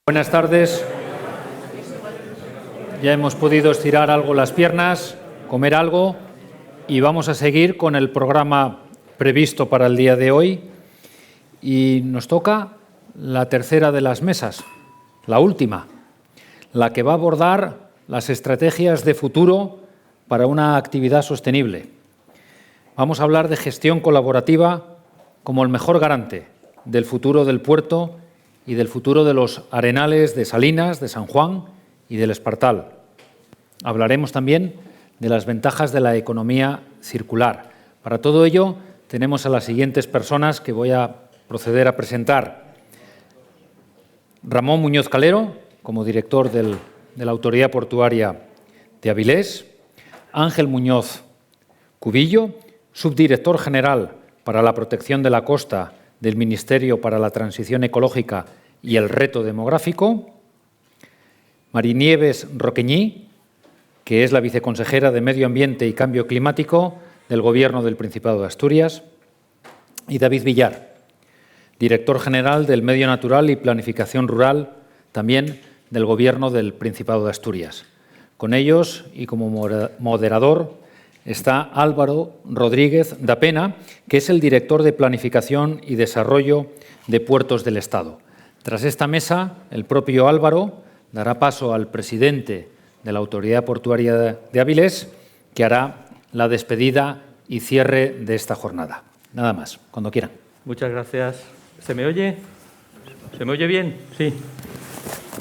Buenas tardes. Ya hemos podido estirar algo las piernas, comer algo y vamos a seguir con el programa previsto para el día de hoy. Y nos toca la tercera de las mesas, la última, la que va a abordar las estrategias de futuro para una actividad sostenible. Vamos a hablar de gestión colaborativa como el mejor garante del futuro del puerto y del futuro de los arenales de Salinas, de San Juan y del Espartal. Hablaremos también de las ventajas de la economía circular. Para todo ello, tenemos a las siguientes personas que voy a proceder a presentar. Ramón Muñoz Calero, como director de la Autoridad Portuaria de Avilés. Ángel Muñoz Cubillo, subdirector general para la protección de la costa del Ministerio para la Transición Ecológica y el Reto Demográfico. Marinieves Roqueñí, que es la viceconsejera de Medio Ambiente y Cambio Climático del Gobierno del Principado de Asturias. Y David Villar, director general del Medio Natural y Planificación Rural, también del Gobierno del Principado de Asturias. Con ellos, y como moderador, está Álvaro Rodríguez da Pena, que es el director de Planificación y Desarrollo de Puertos del Estado. Tras esta mesa, el propio Álvaro dará paso al presidente de la Autoridad Portuaria de Avilés, que hará la despedida y cierre de esta jornada. Nada más, cuando quieran. Muchas gracias. ¿Se me oye? ¿Se me oye bien? Sí.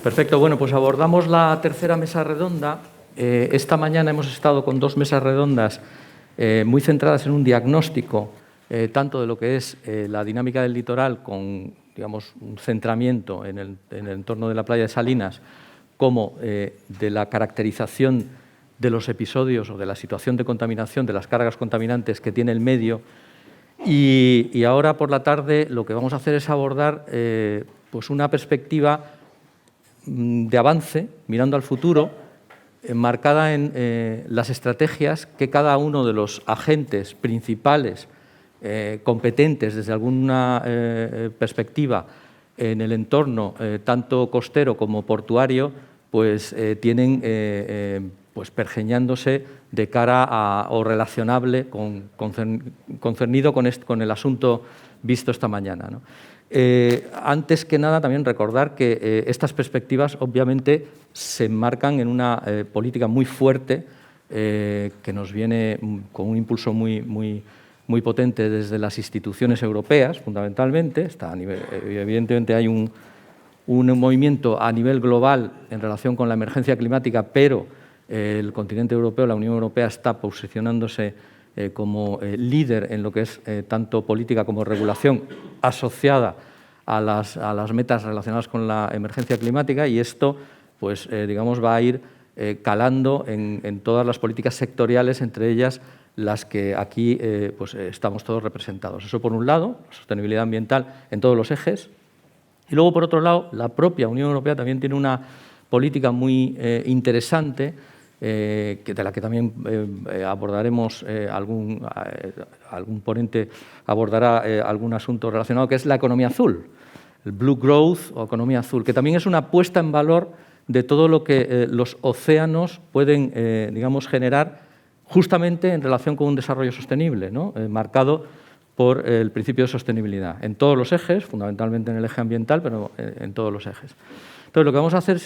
Perfecto. Bueno, pues abordamos la tercera mesa redonda. Esta mañana hemos estado con dos mesas redondas muy centradas en un diagnóstico tanto de lo que es la dinámica del litoral con, digamos, un centramiento en el entorno de la playa de Salinas, como de la caracterización de los episodios o de la situación de contaminación, de las cargas contaminantes que tiene el medio. Y ahora por la tarde lo que vamos a hacer es abordar pues una perspectiva de avance, mirando al futuro, marcada en las estrategias que cada uno de los agentes principales competentes desde alguna perspectiva en el entorno tanto costero como portuario, pues tienen pues pergeñándose de cara a, o relacionable concernido con el asunto visto esta mañana, ¿no? Antes que nada, también recordar que estas perspectivas obviamente se enmarcan en una política muy fuerte que nos viene con un impulso muy potente desde las instituciones europeas, fundamentalmente. Evidentemente hay un movimiento a nivel global en relación con la emergencia climática, pero el continente europeo, la Unión Europea, está posicionándose como líder en lo que es tanto política como regulación asociada a las metas relacionadas con la emergencia climática, y esto pues, digamos, va a ir calando en todas las políticas sectoriales, entre ellas las que aquí pues, estamos todos representados. Eso por un lado, la sostenibilidad ambiental en todos los ejes, y luego por otro lado la propia Unión Europea también tiene una política muy interesante de la que también abordaremos, algún ponente abordará algún asunto relacionado, que es la economía azul, el Blue Growth o economía azul, que también es una puesta en valor de todo lo que los océanos pueden, digamos, generar justamente en relación con un desarrollo sostenible, ¿no? Marcado por el principio de sostenibilidad, en todos los ejes, fundamentalmente en el eje ambiental, pero en todos los ejes. Entonces, lo que vamos a hacer,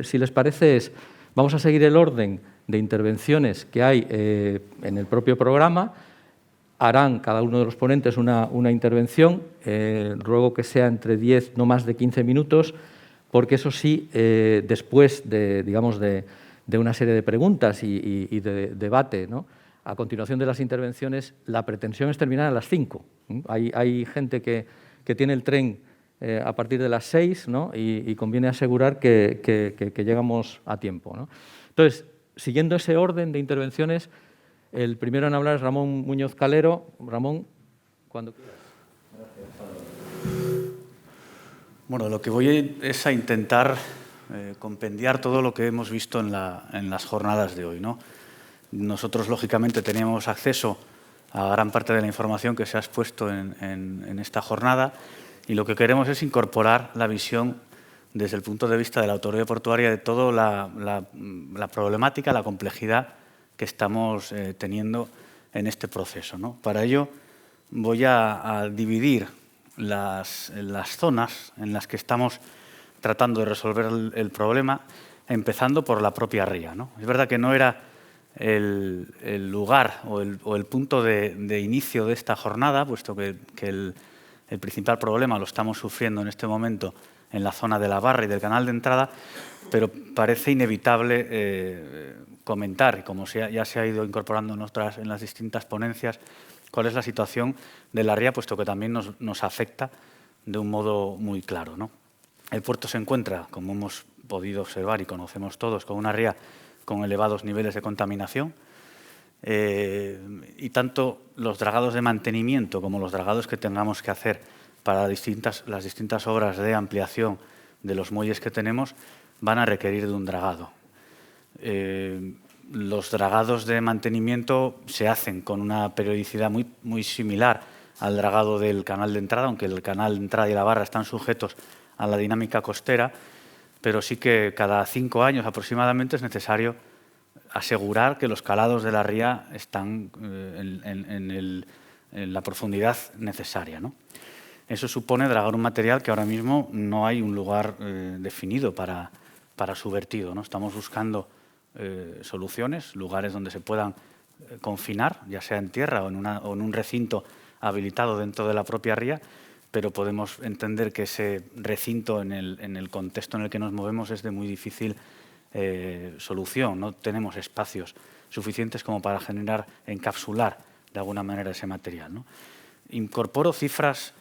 si les parece, es vamos a seguir el orden de intervenciones que hay en el propio programa. Harán cada uno de los ponentes una intervención. Ruego que sea entre 10, no más de 15 minutos, porque eso sí, después de, digamos, de una serie de preguntas y de debate, ¿no? A continuación de las intervenciones, la pretensión es terminar a las 5. Hay gente que tiene el tren a partir de las 6, ¿no? y conviene asegurar que llegamos a tiempo, ¿no? Entonces, siguiendo ese orden de intervenciones, el primero en hablar es Ramón Muñoz Calero. Ramón, cuando quieras. Bueno, lo que voy es a intentar compendiar todo lo que hemos visto en las jornadas de hoy, ¿no? Nosotros, lógicamente, teníamos acceso a gran parte de la información que se ha expuesto en esta jornada, y lo que queremos es incorporar la visión desde el punto de vista de la autoridad portuaria de toda la problemática, la complejidad que estamos teniendo en este proceso, ¿no? Para ello voy a dividir las zonas en las que estamos tratando de resolver el problema, empezando por la propia ría, ¿no? Es verdad que no era el lugar o el punto de inicio de esta jornada, puesto que el principal problema lo estamos sufriendo en este momento en la zona de la barra y del canal de entrada, pero parece inevitable comentar, y como ya se ha ido incorporando en las distintas ponencias, cuál es la situación de la ría, puesto que también nos afecta de un modo muy claro, ¿no? El puerto se encuentra, como hemos podido observar y conocemos todos, con una ría con elevados niveles de contaminación, y tanto los dragados de mantenimiento como los dragados que tengamos que hacer para las distintas obras de ampliación de los muelles que tenemos van a requerir de un dragado. Los dragados de mantenimiento se hacen con una periodicidad muy similar al dragado del canal de entrada, aunque el canal de entrada y la barra están sujetos a la dinámica costera, pero sí que cada 5 años aproximadamente es necesario asegurar que los calados de la ría están en la profundidad necesaria, ¿no? Eso supone dragar un material que ahora mismo no hay un lugar definido para su vertido, ¿no? Estamos buscando soluciones, lugares donde se puedan confinar, ya sea en tierra o en un recinto habilitado dentro de la propia ría, pero podemos entender que ese recinto en el contexto en el que nos movemos es de muy difícil solución. No tenemos espacios suficientes como para encapsular de alguna manera ese material, ¿no? Incorporo cifras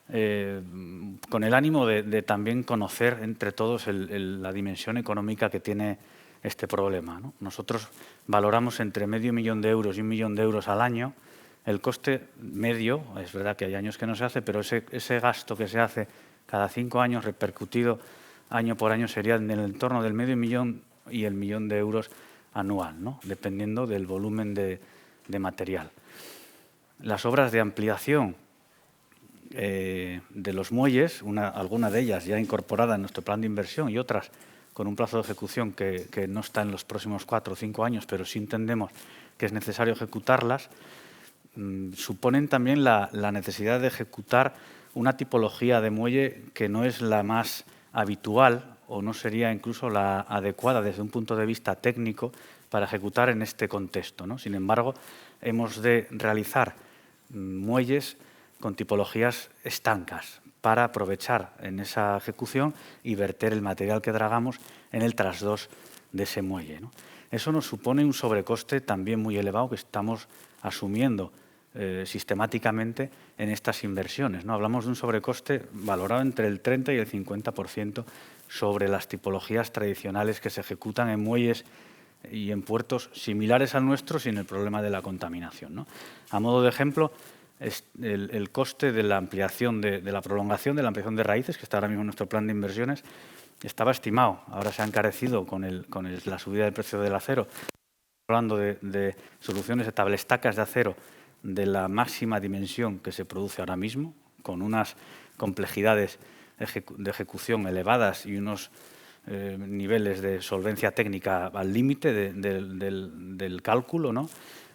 con el ánimo de también conocer entre todos la dimensión económica que tiene este problema, ¿no? Nosotros valoramos entre $500.000 y €1.000.000 al año. El coste medio, es verdad que hay años que no se hace, pero ese gasto que se hace cada 5 años repercutido año por año sería en el entorno del $500.000 y el €1.000.000 anual, ¿no? Dependiendo del volumen de material. Las obras de ampliación de los muelles, alguna de ellas ya incorporada en nuestro plan de inversión y otras con un plazo de ejecución que no está en los próximos 4 o 5 años, pero sí entendemos que es necesario ejecutarlas, suponen también la necesidad de ejecutar una tipología de muelle que no es la más habitual o no sería incluso la adecuada desde un punto de vista técnico para ejecutar en este contexto, ¿no? Sin embargo, hemos de realizar muelles con tipologías estancas para aprovechar en esa ejecución y verter el material que dragamos en el trasdos de ese muelle, ¿no? Eso nos supone un sobrecoste también muy elevado que estamos asumiendo sistemáticamente en estas inversiones, ¿no? Hablamos de un sobrecoste valorado entre el 30 y el 50% sobre las tipologías tradicionales que se ejecutan en muelles y en puertos similares al nuestro sin el problema de la contaminación, ¿no? A modo de ejemplo, el coste de la ampliación, de la prolongación de la ampliación de raíces, que está ahora mismo en nuestro plan de inversiones, estaba estimado. Ahora se ha encarecido con la subida del precio del acero. Estamos hablando de soluciones de tablestacas de acero de la máxima dimensión que se produce ahora mismo, con unas complejidades de ejecución elevadas y unos niveles de solvencia técnica al límite del cálculo, ¿no?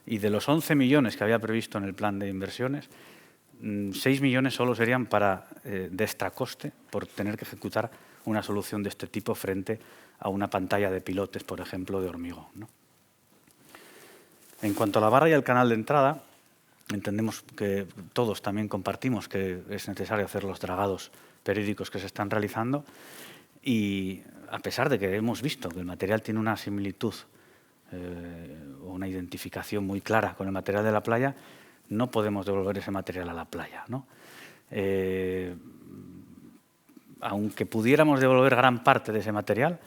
Y de los 11 millones que había previsto en el plan de inversiones, 6 millones solo serían de extracoste por tener que ejecutar una solución de este tipo frente a una pantalla de pilotes, por ejemplo, de hormigón, ¿no? En cuanto a la barra y al canal de entrada, entendemos que todos también compartimos que es necesario hacer los dragados periódicos que se están realizando y a pesar de que hemos visto que el material tiene una similitud o una identificación muy clara con el material de la playa, no podemos devolver ese material a la playa, ¿no? Aunque pudiéramos devolver gran parte de ese material,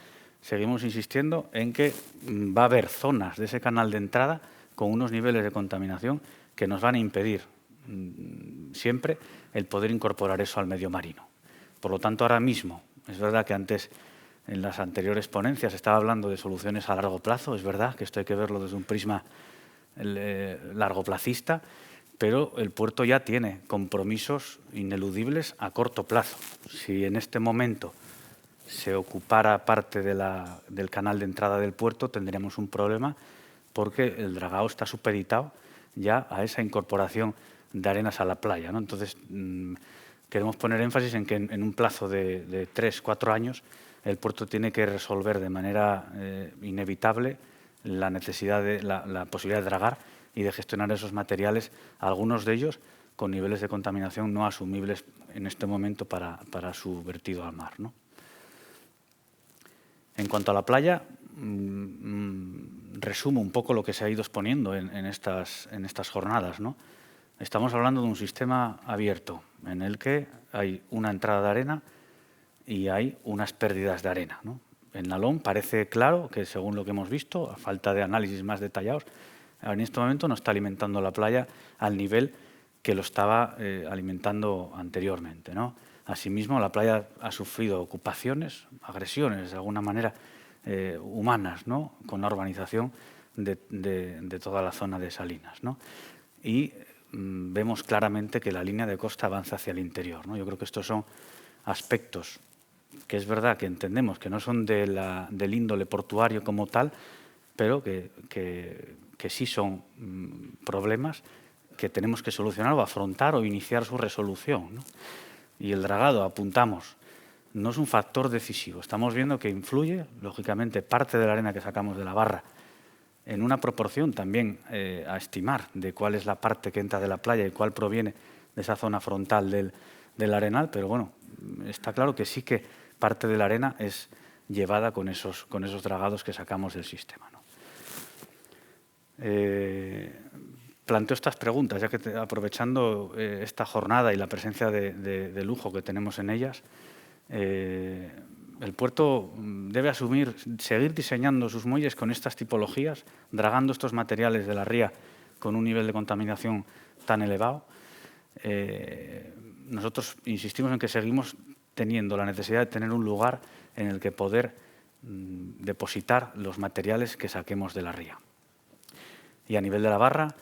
seguimos insistiendo en que va a haber zonas de ese canal de entrada con unos niveles de contaminación que nos van a impedir siempre el poder incorporar eso al medio marino. Por lo tanto, ahora mismo, es verdad que antes, en las anteriores ponencias, estaba hablando de soluciones a largo plazo, es verdad que esto hay que verlo desde un prisma largoplacista, pero el puerto ya tiene compromisos ineludibles a corto plazo. Si en este momento se ocupara parte del canal de entrada del puerto, tendríamos un problema porque el dragado está supeditado ya a esa incorporación de arenas a la playa, ¿no? Entonces, queremos poner énfasis en que en un plazo de 3-4 años el puerto tiene que resolver de manera inevitable la necesidad la posibilidad de dragar y de gestionar esos materiales, algunos de ellos con niveles de contaminación no asumibles en este momento para su vertido al mar, ¿no? En cuanto a la playa, resumo un poco lo que se ha ido exponiendo en estas jornadas, ¿no? Estamos hablando de un sistema abierto en el que hay una entrada de arena y hay unas pérdidas de arena, ¿no? En Nalón parece claro que, según lo que hemos visto, a falta de análisis más detallados, en este momento no está alimentando la playa al nivel que lo estaba alimentando anteriormente, ¿no? Asimismo, la playa ha sufrido ocupaciones, agresiones, de alguna manera, humanas, ¿no? Con la urbanización de toda la zona de Salinas, ¿no? Y vemos claramente que la línea de costa avanza hacia el interior, ¿no? Yo creo que estos son aspectos que es verdad que entendemos que no son del índole portuario como tal, pero que sí son problemas que tenemos que solucionar o afrontar o iniciar su resolución, ¿no? Y el dragado, apuntamos, no es un factor decisivo. Estamos viendo que influye, lógicamente, parte de la arena que sacamos de la barra en una proporción también a estimar de cuál es la parte que entra de la playa y cuál proviene de esa zona frontal del arenal, pero bueno, está claro que sí que parte de la arena es llevada con esos dragados que sacamos del sistema, ¿no? Planteo estas preguntas, ya que aprovechando esta jornada y la presencia de lujo que tenemos en ellas, el puerto debe seguir diseñando sus muelles con estas tipologías, dragando estos materiales de la ría con un nivel de contaminación tan elevado. Nosotros insistimos en que seguimos teniendo la necesidad de tener un lugar en el que poder depositar los materiales que saquemos de la ría. Y a nivel de la barra,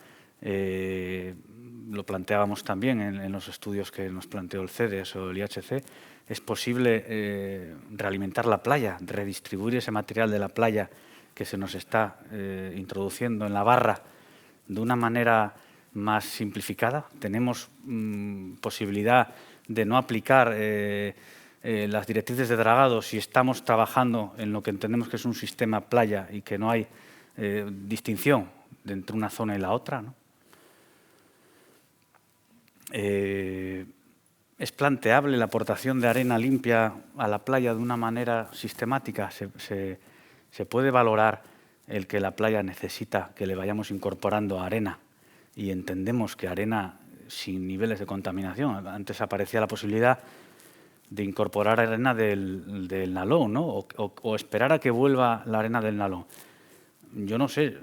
lo planteábamos también en los estudios que nos planteó el CEDES o el IHC, es posible realimentar la playa, redistribuir ese material de la playa que se nos está introduciendo en la barra de una manera más simplificada. Tenemos posibilidad de no aplicar las directrices de dragado si estamos trabajando en lo que entendemos que es un sistema playa y que no hay distinción entre una zona y la otra, ¿no? ¿Es planteable la aportación de arena limpia a la playa de una manera sistemática? ¿Se puede valorar el que la playa necesita que le vayamos incorporando arena y entendemos que arena sin niveles de contaminación? Antes aparecía la posibilidad de incorporar arena del Nalón, ¿no? O esperar a que vuelva la arena del Nalón. Yo no sé,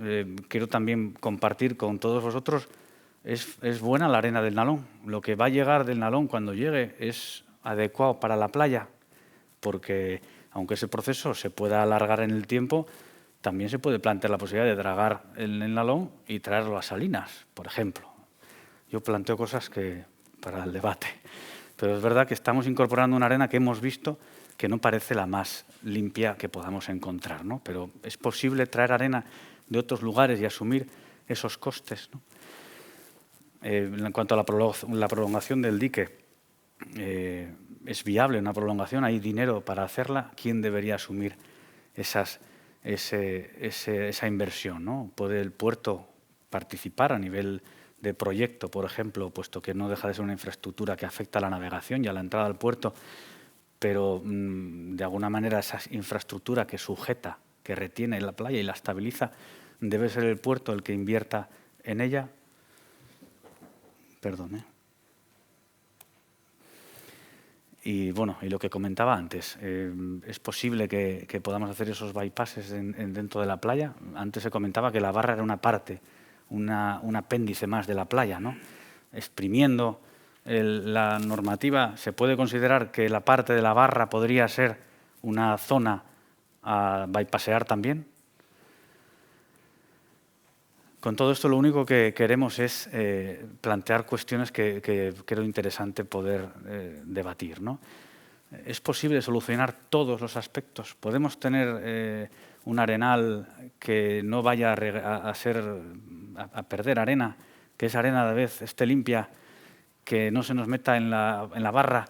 quiero también compartir con todos vosotros. ¿Es buena la arena del Nalón? Lo que va a llegar del Nalón cuando llegue es adecuado para la playa, porque aunque ese proceso se pueda alargar en el tiempo, también se puede plantear la posibilidad de dragar el Nalón y traerlo a Salinas, por ejemplo. Yo planteo cosas para el debate, pero es verdad que estamos incorporando una arena que hemos visto que no parece la más limpia que podamos encontrar, ¿no? Pero es posible traer arena de otros lugares y asumir esos costes, ¿no? En cuanto a la prolongación del dique, ¿es viable una prolongación? ¿Hay dinero para hacerla? ¿Quién debería asumir esa inversión, ¿no? ¿Puede el puerto participar a nivel de proyecto, por ejemplo, puesto que no deja de ser una infraestructura que afecta a la navegación y a la entrada al puerto, pero de alguna manera esa infraestructura que sujeta, que retiene la playa y la estabiliza, debe ser el puerto el que invierta en ella? Perdón. Y bueno, y lo que comentaba antes, ¿es posible que podamos hacer esos bypasses dentro de la playa? Antes se comentaba que la barra era una parte, un apéndice más de la playa, ¿no? Exprimiendo la normativa, ¿se puede considerar que la parte de la barra podría ser una zona a bypasear también? Con todo esto lo único que queremos es plantear cuestiones que creo interesante poder debatir, ¿no? ¿Es posible solucionar todos los aspectos? ¿Podemos tener un arenal que no vaya a perder arena, que esa arena a la vez esté limpia, que no se nos meta en la barra?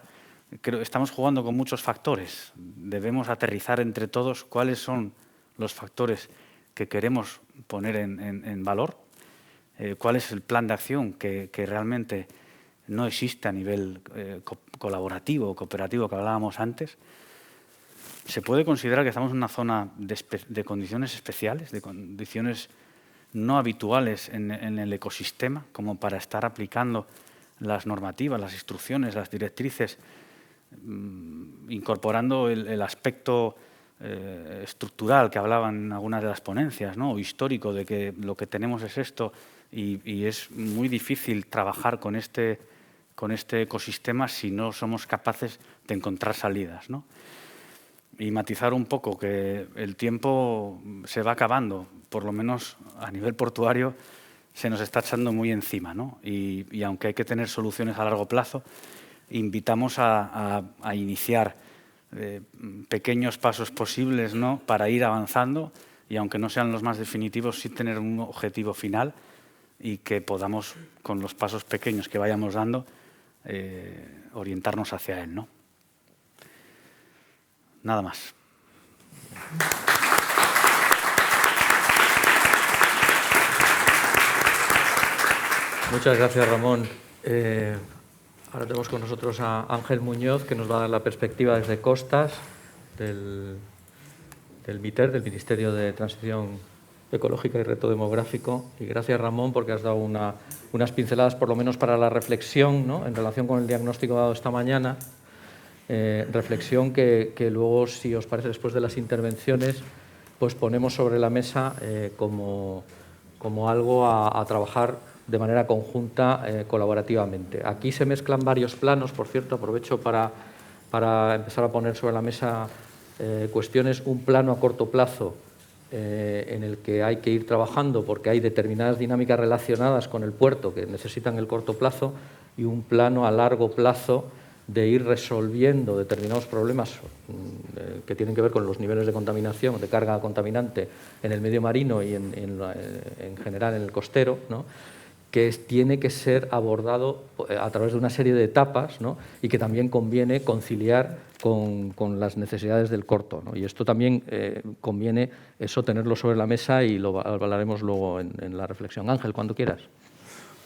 Estamos jugando con muchos factores. Debemos aterrizar entre todos cuáles son los factores que queremos poner en valor, cuál es el plan de acción que realmente no existe a nivel colaborativo o cooperativo que hablábamos antes. Se puede considerar que estamos en una zona de condiciones especiales, de condiciones no habituales en el ecosistema, como para estar aplicando las normativas, las instrucciones, las directrices, incorporando el aspecto estructural que hablaban en algunas de las ponencias, ¿no? O histórico, de que lo que tenemos es esto y es muy difícil trabajar con este ecosistema si no somos capaces de encontrar salidas, ¿no? Y matizar un poco que el tiempo se va acabando, por lo menos a nivel portuario se nos está echando muy encima, ¿no? Y aunque hay que tener soluciones a largo plazo, invitamos a iniciar pequeños pasos posibles, ¿no?, para ir avanzando y, aunque no sean los más definitivos, sí tener un objetivo final y que podamos, con los pasos pequeños que vayamos dando, orientarnos hacia él, ¿no? Nada más. Muchas gracias, Ramón. Ahora tenemos con nosotros a Ángel Muñoz, que nos va a dar la perspectiva desde Costas del MITER, del Ministerio de Transición Ecológica y Reto Demográfico. Y gracias, Ramón, porque has dado unas pinceladas, por lo menos para la reflexión, ¿no?, en relación con el diagnóstico dado esta mañana. Reflexión que luego, si os parece, después de las intervenciones, pues ponemos sobre la mesa como algo a trabajar de manera conjunta, colaborativamente. Aquí se mezclan varios planos, por cierto, aprovecho para empezar a poner sobre la mesa cuestiones. Un plano a corto plazo en el que hay que ir trabajando porque hay determinadas dinámicas relacionadas con el puerto que necesitan el corto plazo, y un plano a largo plazo de ir resolviendo determinados problemas que tienen que ver con los niveles de contaminación, de carga contaminante en el medio marino y en general en el costero, ¿no?, que tiene que ser abordado a través de una serie de etapas, ¿no?, y que también conviene conciliar con las necesidades del corto, ¿no? Y esto también conviene eso tenerlo sobre la mesa y lo hablaremos luego en la reflexión. Ángel, cuando quieras.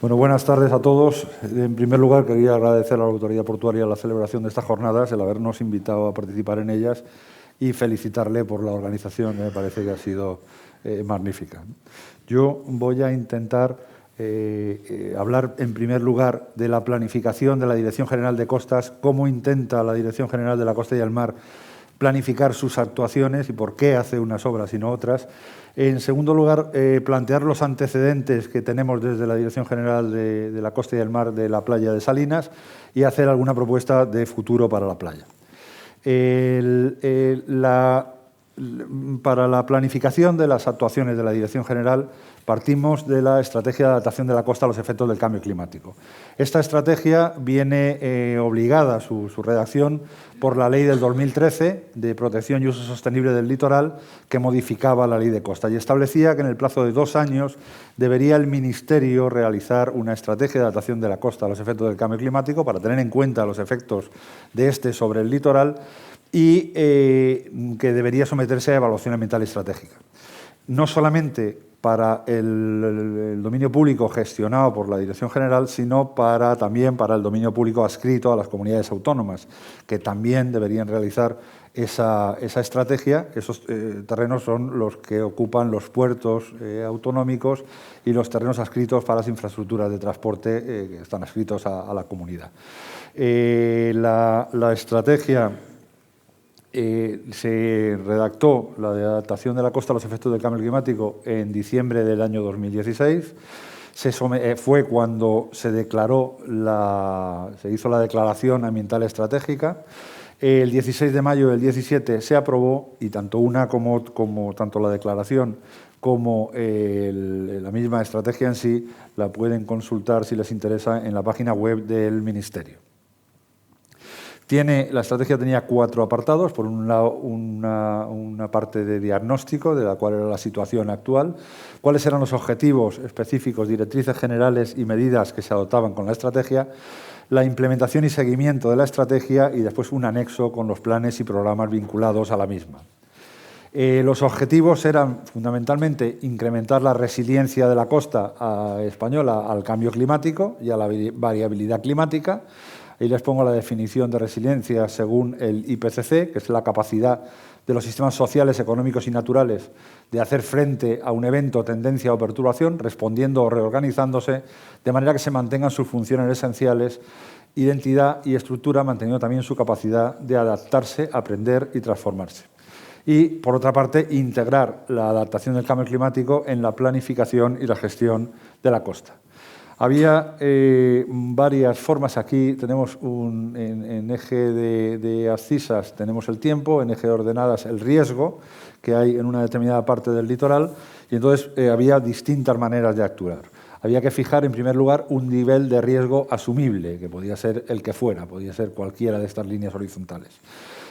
Bueno, buenas tardes a todos. En primer lugar, quería agradecer a la Autoridad Portuaria la celebración de estas jornadas, el habernos invitado a participar en ellas, y felicitarle por la organización, me parece que ha sido magnífica. Yo voy a intentar hablar en primer lugar de la planificación de la Dirección General de Costas, cómo intenta la Dirección General de la Costa y el Mar planificar sus actuaciones y por qué hace unas obras y no otras. En segundo lugar, plantear los antecedentes que tenemos desde la Dirección General de la Costa y el Mar de la playa de Salinas y hacer alguna propuesta de futuro para la playa. Para la planificación de las actuaciones de la Dirección General partimos de la Estrategia de Adaptación de la Costa a los efectos del cambio climático. Esta estrategia viene obligada, su redacción, por la Ley del 2013 de Protección y Uso Sostenible del Litoral, que modificaba la Ley de Costa y establecía que en el plazo de 2 años debería el Ministerio realizar una estrategia de adaptación de la costa a los efectos del cambio climático para tener en cuenta los efectos de este sobre el litoral y que debería someterse a evaluación ambiental estratégica. No solamente para el dominio público gestionado por la Dirección General, sino también para el dominio público adscrito a las comunidades autónomas, que también deberían realizar esa estrategia. Esos terrenos son los que ocupan los puertos autonómicos y los terrenos adscritos para las infraestructuras de transporte que están adscritos a la comunidad. La estrategia se redactó, la de adaptación de la costa a los efectos del cambio climático, en diciembre del año 2016. Fue cuando se hizo la declaración ambiental estratégica. El 16 de mayo del 17 se aprobó y tanto tanto la declaración como la misma estrategia en sí la pueden consultar, si les interesa, en la página web del Ministerio. La estrategia tenía 4 apartados. Por un lado, una parte de diagnóstico de la cual era la situación actual, cuáles eran los objetivos específicos, directrices generales y medidas que se adoptaban con la estrategia, la implementación y seguimiento de la estrategia y después un anexo con los planes y programas vinculados a la misma. Los objetivos eran fundamentalmente incrementar la resiliencia de la costa española al cambio climático y a la variabilidad climática. Ahí les pongo la definición de resiliencia según el IPCC, que es la capacidad de los sistemas sociales, económicos y naturales de hacer frente a un evento, tendencia o perturbación, respondiendo o reorganizándose, de manera que se mantengan sus funciones esenciales, identidad y estructura, manteniendo también su capacidad de adaptarse, aprender y transformarse. Y, por otra parte, integrar la adaptación del cambio climático en la planificación y la gestión de la costa. Había varias formas aquí. Tenemos en eje de abscisas tenemos el tiempo, en eje de ordenadas el riesgo que hay en una determinada parte del litoral, y entonces había distintas maneras de actuar. Había que fijar, en primer lugar, un nivel de riesgo asumible, que podía ser el que fuera, podía ser cualquiera de estas líneas horizontales.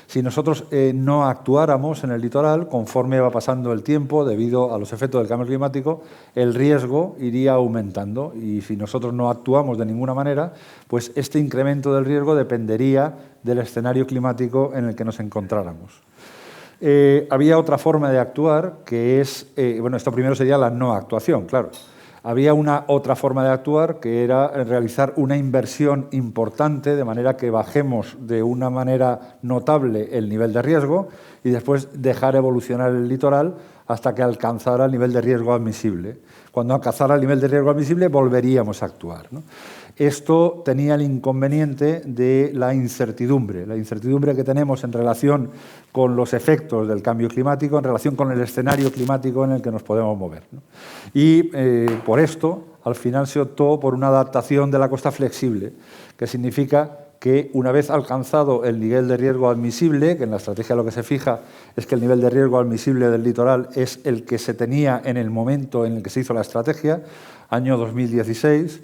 Si nosotros no actuáramos en el litoral, conforme va pasando el tiempo, debido a los efectos del cambio climático, el riesgo iría aumentando, y si nosotros no actuamos de ninguna manera, pues este incremento del riesgo dependería del escenario climático en el que nos encontráramos. Había otra forma de actuar, que es, esto primero sería la no actuación, claro. Había otra forma de actuar, que era realizar una inversión importante, de manera que bajemos de una manera notable el nivel de riesgo y después dejar evolucionar el litoral hasta que alcanzara el nivel de riesgo admisible. Cuando alcanzara el nivel de riesgo admisible, volveríamos a actuar, ¿no? Esto tenía el inconveniente de la incertidumbre que tenemos en relación con los efectos del cambio climático, en relación con el escenario climático en el que nos podemos mover, ¿no? Y por esto, al final se optó por una adaptación de la costa flexible, que significa que una vez alcanzado el nivel de riesgo admisible, que en la estrategia lo que se fija es que el nivel de riesgo admisible del litoral es el que se tenía en el momento en el que se hizo la estrategia, año 2016,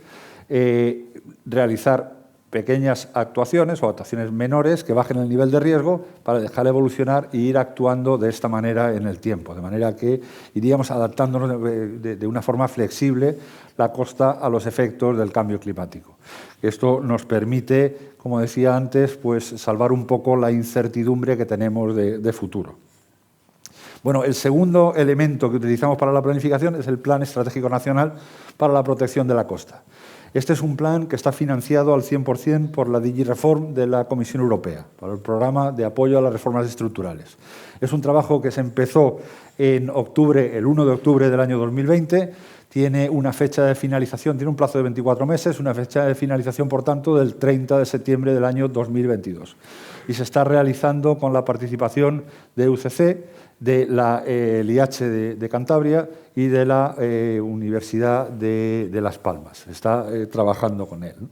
realizar pequeñas actuaciones o actuaciones menores que bajen el nivel de riesgo para dejar evolucionar e ir actuando de esta manera en el tiempo, de manera que iríamos adaptándonos de una forma flexible la costa a los efectos del cambio climático. Esto nos permite, como decía antes, pues salvar un poco la incertidumbre que tenemos de futuro. Bueno, el segundo elemento que utilizamos para la planificación es el Plan Estratégico Nacional para la Protección de la Costa. Este es un plan que está financiado al 100% por la DigiReform de la Comisión Europea, para el programa de apoyo a las reformas estructurales. Es un trabajo que se empezó en octubre, el 1 de octubre del año 2020, tiene una fecha de finalización, tiene un plazo de 24 meses, una fecha de finalización, por tanto, del 30 de septiembre del año 2022. Y se está realizando con la participación de UCC, del IH de Cantabria y de la Universidad de Las Palmas. Está trabajando con él, ¿no?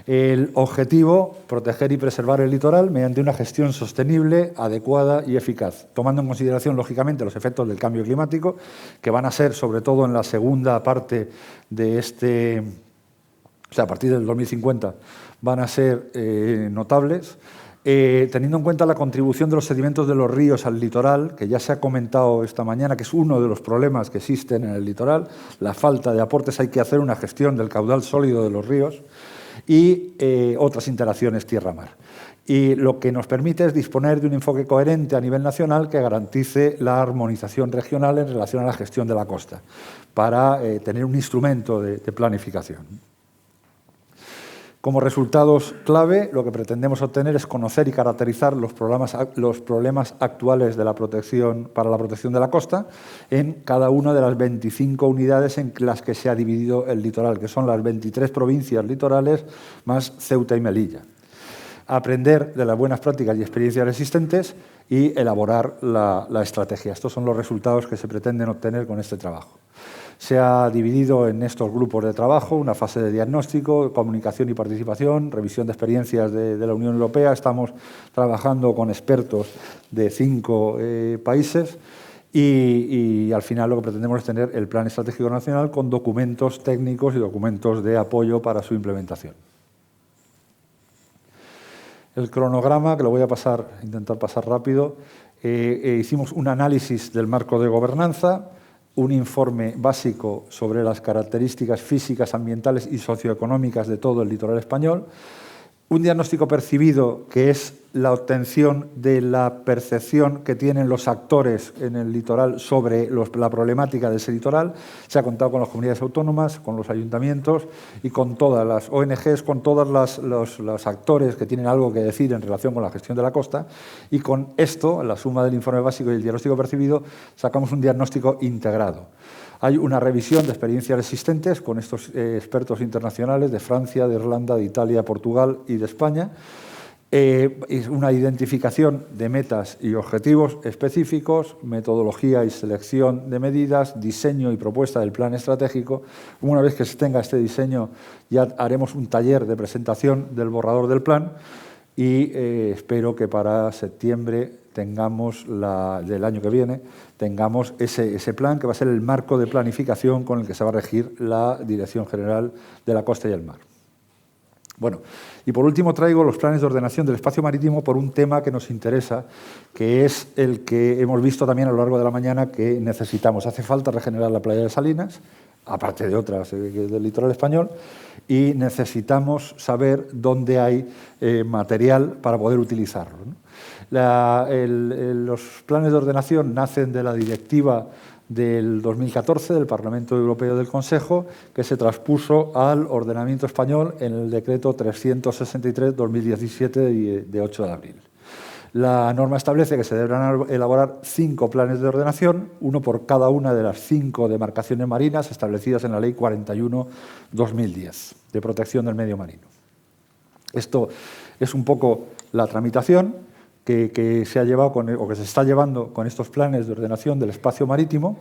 El objetivo, proteger y preservar el litoral mediante una gestión sostenible, adecuada y eficaz, tomando en consideración, lógicamente, los efectos del cambio climático, que van a ser, sobre todo en la segunda parte de a partir del 2050, van a ser notables. Teniendo en cuenta la contribución de los sedimentos de los ríos al litoral, que ya se ha comentado esta mañana, que es uno de los problemas que existen en el litoral, la falta de aportes, hay que hacer una gestión del caudal sólido de los ríos y otras interacciones tierra-mar. Y lo que nos permite es disponer de un enfoque coherente a nivel nacional que garantice la armonización regional en relación a la gestión de la costa, para tener un instrumento de planificación. Como resultados clave, lo que pretendemos obtener es conocer y caracterizar los problemas actuales de la protección, para la protección de la costa en cada una de las 25 unidades en las que se ha dividido el litoral, que son las 23 provincias litorales más Ceuta y Melilla. Aprender de las buenas prácticas y experiencias existentes y elaborar la estrategia. Estos son los resultados que se pretenden obtener con este trabajo. Se ha dividido en estos grupos de trabajo una fase de diagnóstico, comunicación y participación, revisión de experiencias de la Unión Europea. Estamos trabajando con expertos de 5 países y al final lo que pretendemos es tener el Plan Estratégico Nacional con documentos técnicos y documentos de apoyo para su implementación. El cronograma, que lo voy a intentar pasar rápido, hicimos un análisis del marco de gobernanza, un informe básico sobre las características físicas, ambientales y socioeconómicas de todo el litoral español, un diagnóstico percibido, que es la obtención de la percepción que tienen los actores en el litoral sobre la problemática de ese litoral. Se ha contado con las comunidades autónomas, con los ayuntamientos y con todas las ONGs, con todos los actores que tienen algo que decir en relación con la gestión de la costa. Y con esto, la suma del informe básico y el diagnóstico percibido, sacamos un diagnóstico integrado. Hay una revisión de experiencias existentes con estos expertos internacionales de Francia, de Irlanda, de Italia, Portugal y de España. Una identificación de metas y objetivos específicos, metodología y selección de medidas, diseño y propuesta del plan estratégico. Una vez que se tenga este diseño, ya haremos un taller de presentación del borrador del plan y espero que para septiembre del año que viene tengamos ese plan, que va a ser el marco de planificación con el que se va a regir la Dirección General de la Costa y el Mar. Bueno, y por último traigo los planes de ordenación del espacio marítimo por un tema que nos interesa, que es el que hemos visto también a lo largo de la mañana que necesitamos. Hace falta regenerar la playa de Salinas, aparte de otras del litoral español, y necesitamos saber dónde hay material para poder utilizarlo, ¿no? Los planes de ordenación nacen de la directiva del 2014 del Parlamento Europeo y del Consejo, que se transpuso al ordenamiento español en el decreto 363/2017 de 8 de abril. La norma establece que se deberán elaborar 5 planes de ordenación, uno por cada una de las 5 demarcaciones marinas establecidas en la Ley 41/2010 de protección del medio marino. Esto es un poco la tramitación que se ha llevado o que se está llevando con estos planes de ordenación del espacio marítimo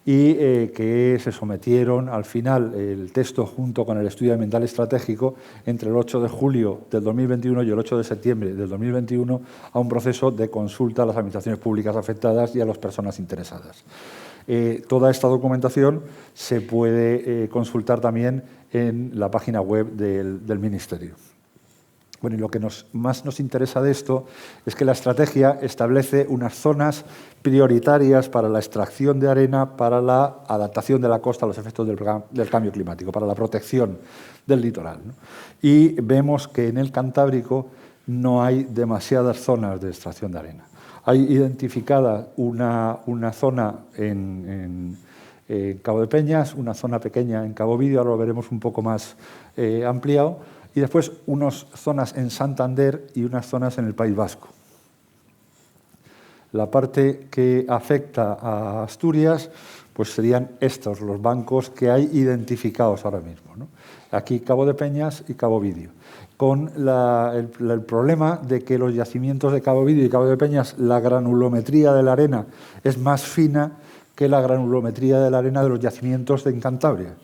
y que se sometieron al final el texto junto con el estudio ambiental estratégico entre el 8 de julio del 2021 y el 8 de septiembre del 2021 a un proceso de consulta a las administraciones públicas afectadas y a las personas interesadas. Toda esta documentación se puede consultar también en la página web del Ministerio. Bueno, y lo que más nos interesa de esto es que la estrategia establece unas zonas prioritarias para la extracción de arena, para la adaptación de la costa a los efectos del cambio climático, para la protección del litoral, ¿no? Y vemos que en el Cantábrico no hay demasiadas zonas de extracción de arena. Hay identificada una zona en Cabo de Peñas, una zona pequeña en Cabo Vidio, ahora lo veremos un poco más ampliado, y después unas zonas en Santander y unas zonas en el País Vasco. La parte que afecta a Asturias pues serían estos, los bancos que hay identificados ahora mismo, ¿no? Aquí Cabo de Peñas y Cabo Vidio, con el problema de que los yacimientos de Cabo Vidio y Cabo de Peñas, la granulometría de la arena es más fina que la granulometría de la arena de los yacimientos en Cantabria.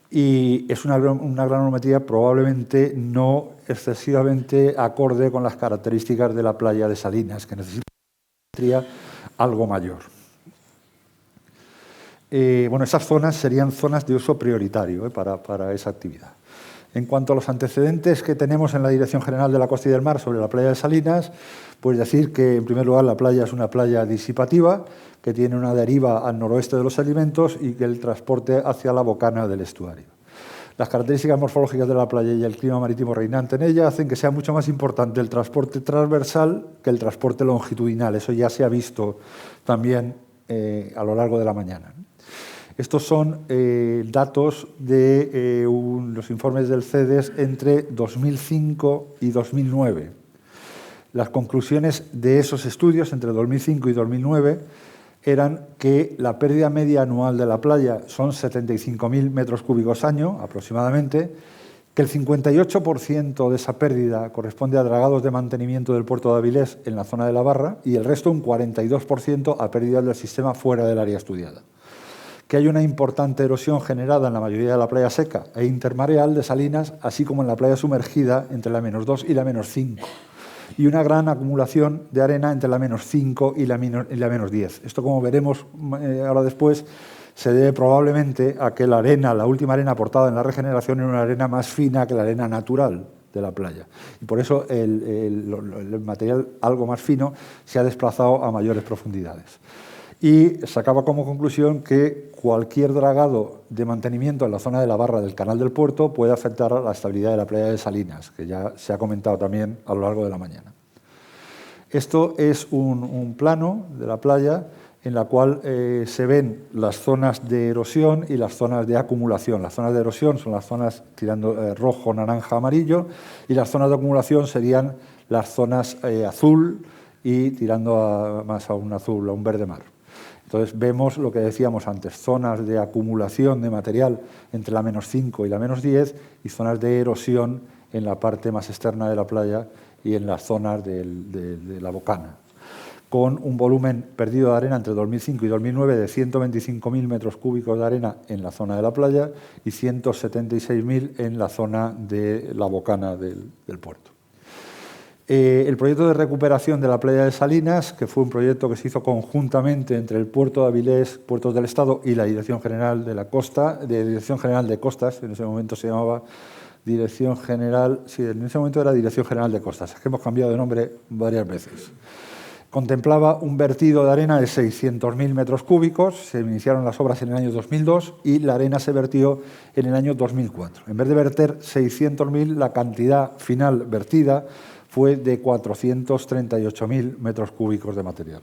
Y es una granulometría probablemente no excesivamente acorde con las características de la playa de Salinas, que necesita una granulometría algo mayor. Bueno, esas zonas serían zonas de uso prioritario para esa actividad. En cuanto a los antecedentes que tenemos en la Dirección General de la Costa y del Mar sobre la playa de Salinas, pues decir que, en primer lugar, la playa es una playa disipativa, que tiene una deriva al noroeste de los sedimentos y que el transporte hacia la bocana del estuario. Las características morfológicas de la playa y el clima marítimo reinante en ella hacen que sea mucho más importante el transporte transversal que el transporte longitudinal. Eso ya se ha visto también a lo largo de la mañana. Estos son datos de los informes del CEDES entre 2005 y 2009. Las conclusiones de esos estudios entre 2005 y 2009 eran que la pérdida media anual de la playa son 75.000 metros cúbicos año, aproximadamente, que el 58% de esa pérdida corresponde a dragados de mantenimiento del puerto de Avilés en la zona de la Barra y el resto, un 42%, a pérdidas del sistema fuera del área estudiada. Que hay una importante erosión generada en la mayoría de la playa seca e intermareal de Salinas, así como en la playa sumergida entre la -2 y la -5. Y una gran acumulación de arena entre la -5 y la -10. Esto, como veremos ahora después, se debe probablemente a que la última arena aportada en la regeneración era una arena más fina que la arena natural de la playa. Y por eso el material algo más fino se ha desplazado a mayores profundidades. Y sacaba como conclusión que cualquier dragado de mantenimiento en la zona de la barra del canal del puerto puede afectar a la estabilidad de la playa de Salinas, que ya se ha comentado también a lo largo de la mañana. Esto es un plano de la playa en la cual se ven las zonas de erosión y las zonas de acumulación. Las zonas de erosión son las zonas tirando rojo, naranja, amarillo, y las zonas de acumulación serían las zonas azul y tirando más a un azul, a un verde mar. Entonces vemos lo que decíamos antes, zonas de acumulación de material entre la -5 y la -10 y zonas de erosión en la parte más externa de la playa y en las zonas de la bocana, con un volumen perdido de arena entre 2005 y 2009 de 125.000 metros cúbicos de arena en la zona de la playa y 176.000 en la zona de la bocana del puerto. El proyecto de recuperación de la playa de Salinas, que fue un proyecto que se hizo conjuntamente entre el Puerto de Avilés, Puertos del Estado y la Dirección General de la Costa, Dirección General de Costas, en ese momento se llamaba Dirección General, sí, en ese momento era Dirección General de Costas, es que hemos cambiado de nombre varias veces. Contemplaba un vertido de arena de 600.000 metros cúbicos, se iniciaron las obras en el año 2002 y la arena se vertió en el año 2004. En vez de verter 600.000, la cantidad final vertida fue de 438.000 metros cúbicos de material.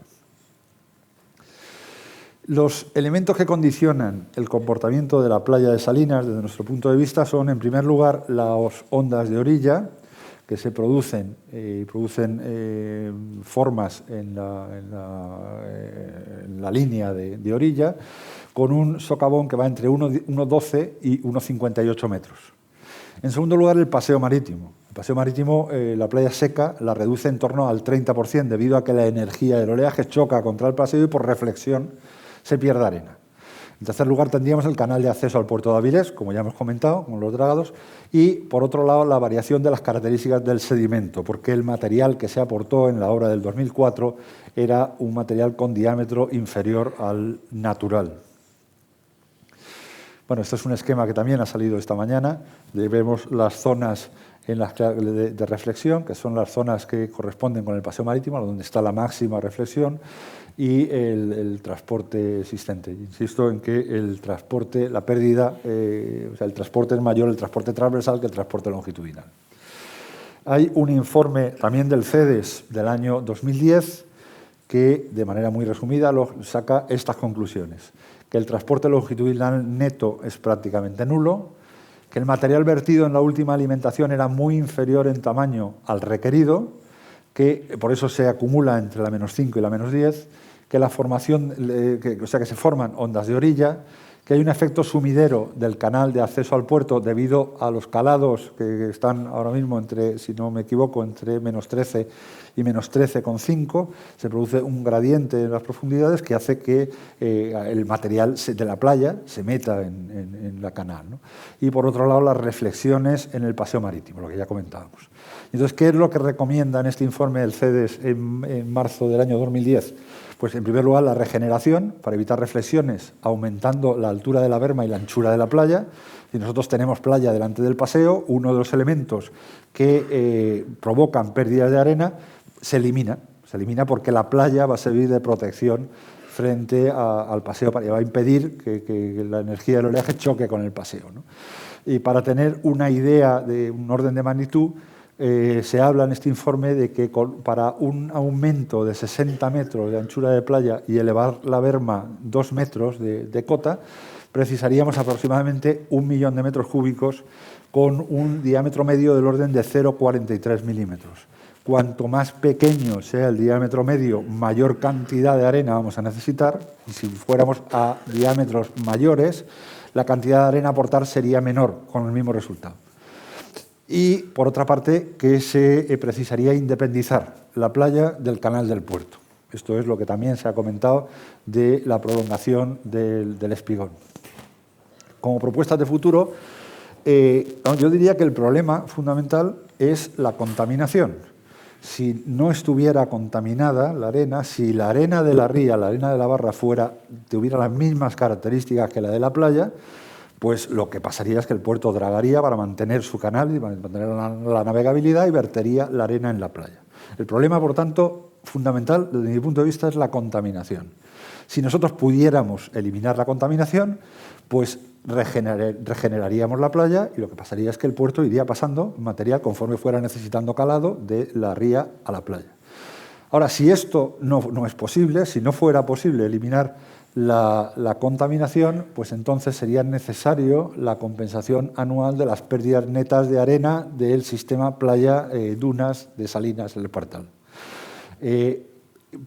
Los elementos que condicionan el comportamiento de la playa de Salinas, desde nuestro punto de vista, son, en primer lugar, las ondas de orilla, que se producen formas en la línea de orilla, con un socavón que va entre 1,12 y 1,58 metros. En segundo lugar, el paseo marítimo. El paseo marítimo, la playa seca, la reduce en torno al 30%, debido a que la energía del oleaje choca contra el paseo y por reflexión se pierde arena. En tercer lugar, tendríamos el canal de acceso al puerto de Avilés, como ya hemos comentado, con los dragados, y, por otro lado, la variación de las características del sedimento, porque el material que se aportó en la obra del 2004 era un material con diámetro inferior al natural. Bueno, este es un esquema que también ha salido esta mañana. Vemos las zonas de reflexión, que son las zonas que corresponden con el paseo marítimo, donde está la máxima reflexión, y el transporte existente. Insisto en que el transporte, la pérdida, el transporte es mayor, el transporte transversal, que el transporte longitudinal. Hay un informe también del CEDES del año 2010 que, de manera muy resumida, saca estas conclusiones: que el transporte longitudinal neto es prácticamente nulo, que el material vertido en la última alimentación era muy inferior en tamaño al requerido, que por eso se acumula entre la -5 y la -10, que la formación, que se forman ondas de orilla, que hay un efecto sumidero del canal de acceso al puerto debido a los calados que están ahora mismo entre, si no me equivoco, entre -13 y -13,5, se produce un gradiente en las profundidades que hace que el material de la playa se meta en la canal, ¿no? Y por otro lado, las reflexiones en el paseo marítimo, lo que ya comentábamos. Entonces, ¿qué es lo que recomienda en este informe del CEDES en marzo del año 2010? Pues, en primer lugar, la regeneración, para evitar reflexiones, aumentando la altura de la berma y la anchura de la playa. Si nosotros tenemos playa delante del paseo, uno de los elementos que provocan pérdidas de arena se elimina porque la playa va a servir de protección frente al paseo, va a impedir que la energía del oleaje choque con el paseo, ¿no? Y para tener una idea de un orden de magnitud, se habla en este informe de que para un aumento de 60 metros de anchura de playa y elevar la berma 2 metros de cota, precisaríamos aproximadamente 1 millón de metros cúbicos con un diámetro medio del orden de 0,43 milímetros. Cuanto más pequeño sea el diámetro medio, mayor cantidad de arena vamos a necesitar, y si fuéramos a diámetros mayores, la cantidad de arena a aportar sería menor, con el mismo resultado. Y, por otra parte, que se precisaría independizar la playa del canal del puerto. Esto es lo que también se ha comentado de la prolongación del espigón. Como propuestas de futuro, yo diría que el problema fundamental es la contaminación. Si no estuviera contaminada la arena, si la arena de la ría, la arena de la barra tuviera las mismas características que la de la playa, pues lo que pasaría es que el puerto dragaría para mantener su canal y mantener la navegabilidad y vertería la arena en la playa. El problema, por tanto, fundamental desde mi punto de vista es la contaminación. Si nosotros pudiéramos eliminar la contaminación, pues regeneraríamos la playa y lo que pasaría es que el puerto iría pasando material conforme fuera necesitando calado de la ría a la playa. Ahora, si esto no es posible, si no fuera posible eliminar la contaminación, pues entonces sería necesario la compensación anual de las pérdidas netas de arena del sistema playa-dunas de Salinas El Espartal,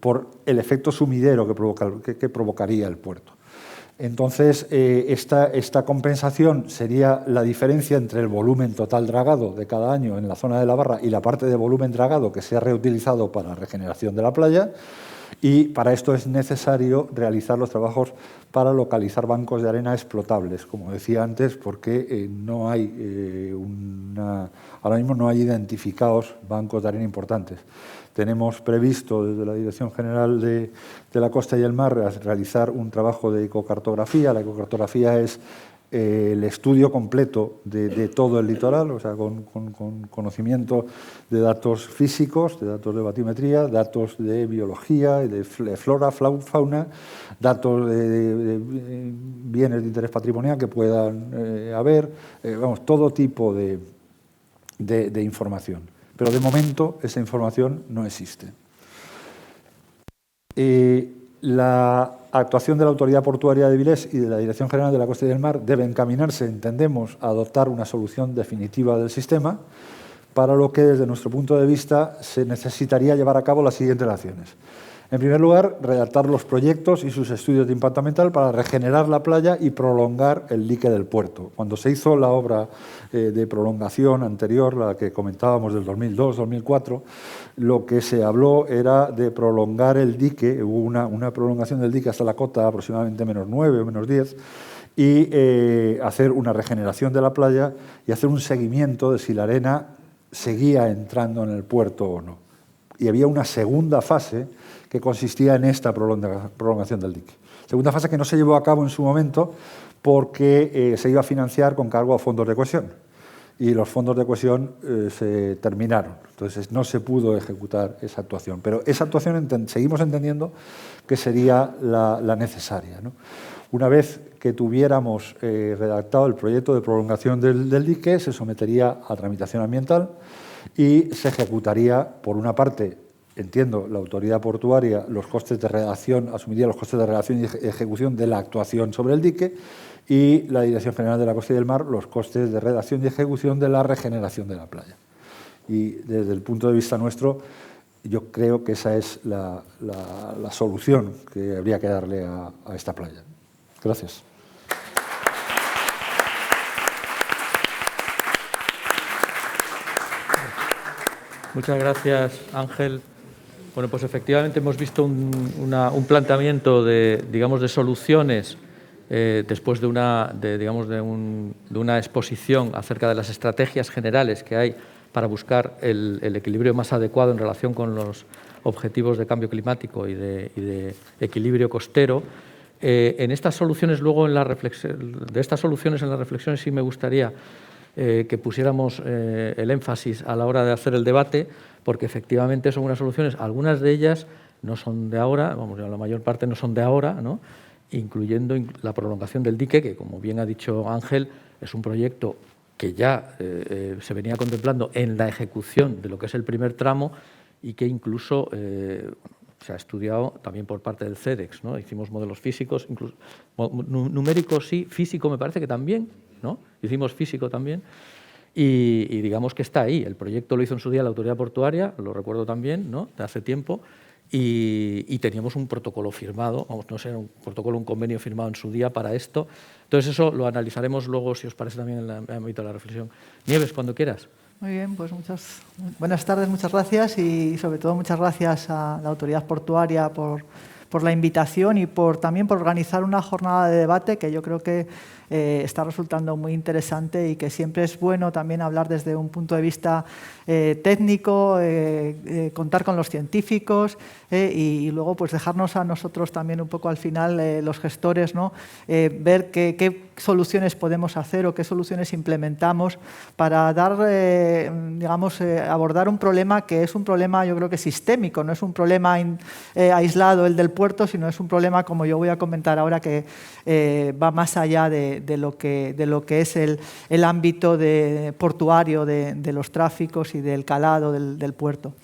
por el efecto sumidero que provocaría el puerto. Entonces, esta compensación sería la diferencia entre el volumen total dragado de cada año en la zona de la barra y la parte de volumen dragado que se ha reutilizado para la regeneración de la playa, y para esto es necesario realizar los trabajos para localizar bancos de arena explotables, como decía antes, porque no hay ahora mismo no hay identificados bancos de arena importantes. Tenemos previsto desde la Dirección General de la Costa y el Mar realizar un trabajo de ecocartografía. La ecocartografía es el estudio completo de todo el litoral, o sea, con conocimiento de datos físicos, de datos de batimetría, datos de biología, de flora, fauna, datos de bienes de interés patrimonial que puedan haber, todo tipo de información. Pero de momento esa información no existe. La actuación de la Autoridad Portuaria de Avilés y de la Dirección General de la Costa y del Mar debe encaminarse, entendemos, a adoptar una solución definitiva del sistema, para lo que desde nuestro punto de vista se necesitaría llevar a cabo las siguientes acciones. En primer lugar, redactar los proyectos y sus estudios de impacto ambiental para regenerar la playa y prolongar el dique del puerto. Cuando se hizo la obra de prolongación anterior, la que comentábamos del 2002-2004, lo que se habló era de prolongar el dique, hubo una prolongación del dique hasta la cota aproximadamente -9 o -10, y hacer una regeneración de la playa y hacer un seguimiento de si la arena seguía entrando en el puerto o no. Y había una segunda fase que consistía en esta prolongación del dique. Segunda fase que no se llevó a cabo en su momento porque se iba a financiar con cargo a fondos de cohesión. Y los fondos de cohesión se terminaron. Entonces no se pudo ejecutar esa actuación. Pero esa actuación seguimos entendiendo que sería la necesaria, ¿no? Una vez que tuviéramos redactado el proyecto de prolongación del dique, se sometería a tramitación ambiental y se ejecutaría, por una parte, entiendo, la autoridad portuaria, los costes de redacción, asumiría los costes de redacción y ejecución de la actuación sobre el dique, y la Dirección General de la Costa y del Mar los costes de redacción y ejecución de la regeneración de la playa. Y desde el punto de vista nuestro, yo creo que esa es la solución que habría que darle a esta playa. Gracias. Muchas gracias, Ángel. Bueno, pues efectivamente hemos visto un planteamiento de soluciones después de una exposición acerca de las estrategias generales que hay para buscar el equilibrio más adecuado en relación con los objetivos de cambio climático y de equilibrio costero. En estas soluciones, luego en la reflexión, de estas soluciones en las reflexiones sí me gustaría que pusiéramos el énfasis a la hora de hacer el debate, porque efectivamente son unas soluciones, algunas de ellas no son de ahora, la mayor parte no son de ahora, ¿no? Incluyendo la prolongación del dique, que como bien ha dicho Ángel, es un proyecto que ya se venía contemplando en la ejecución de lo que es el primer tramo y que incluso se ha estudiado también por parte del CEDEX, ¿no? Hicimos modelos físicos, incluso numéricos sí, físico me parece que también, ¿no? Hicimos físico también y digamos que está ahí. El proyecto lo hizo en su día la Autoridad Portuaria, lo recuerdo también, ¿no? De hace tiempo, y teníamos un protocolo firmado, no sé, un protocolo, un convenio firmado en su día para esto. Entonces eso lo analizaremos luego, si os parece, también en el ámbito de la reflexión. Nieves, cuando quieras. Muy bien, pues buenas tardes, muchas gracias y sobre todo muchas gracias a la Autoridad Portuaria por por la invitación y también por organizar una jornada de debate que yo creo que está resultando muy interesante y que siempre es bueno también hablar desde un punto de vista técnico, contar con los científicos y luego pues dejarnos a nosotros también un poco al final, los gestores, ¿no? Ver qué soluciones podemos hacer o qué soluciones implementamos para dar, abordar un problema que es un problema, yo creo que sistémico, no es un problema aislado el del puerto, sino es un problema, como yo voy a comentar ahora, que va más allá de lo que es el ámbito portuario de los tráficos y del calado del puerto.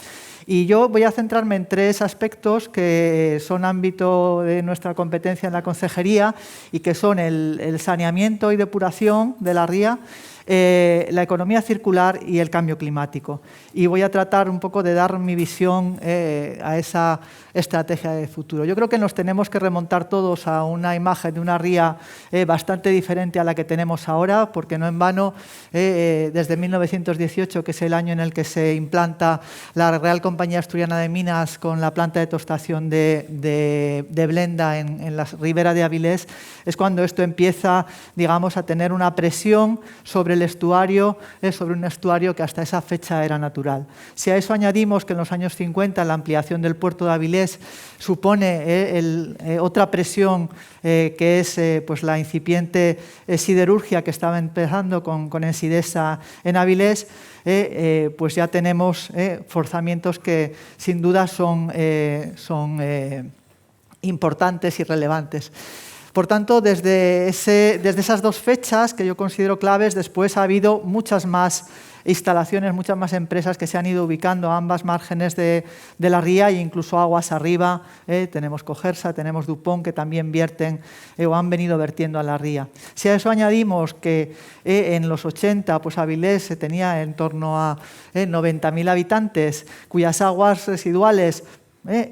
Y yo voy a centrarme en 3 aspectos que son ámbito de nuestra competencia en la Consejería y que son el saneamiento y depuración de la ría, la economía circular y el cambio climático. Y voy a tratar un poco de dar mi visión a esa estrategia de futuro. Yo creo que nos tenemos que remontar todos a una imagen de una ría bastante diferente a la que tenemos ahora, porque no en vano, desde 1918, que es el año en el que se implanta la Real Compañía Asturiana de Minas con la planta de tostación de Blenda en la ribera de Avilés, es cuando esto empieza, digamos, a tener una presión sobre el estuario, sobre un estuario que hasta esa fecha era natural. Si a eso añadimos que en los años 50 la ampliación del puerto de Avilés supone otra presión que es pues la incipiente siderurgia que estaba empezando con Ensidesa en Avilés, pues ya tenemos forzamientos que sin duda son importantes y relevantes. Por tanto, desde esas 2 fechas que yo considero claves, después ha habido muchas más instalaciones, muchas más empresas que se han ido ubicando a ambas márgenes de la ría e incluso aguas arriba. Tenemos Cogersa, tenemos Dupont, que también vierten o han venido vertiendo a la ría. Si a eso añadimos que en los 80 pues Avilés tenía en torno a 90.000 habitantes, cuyas aguas residuales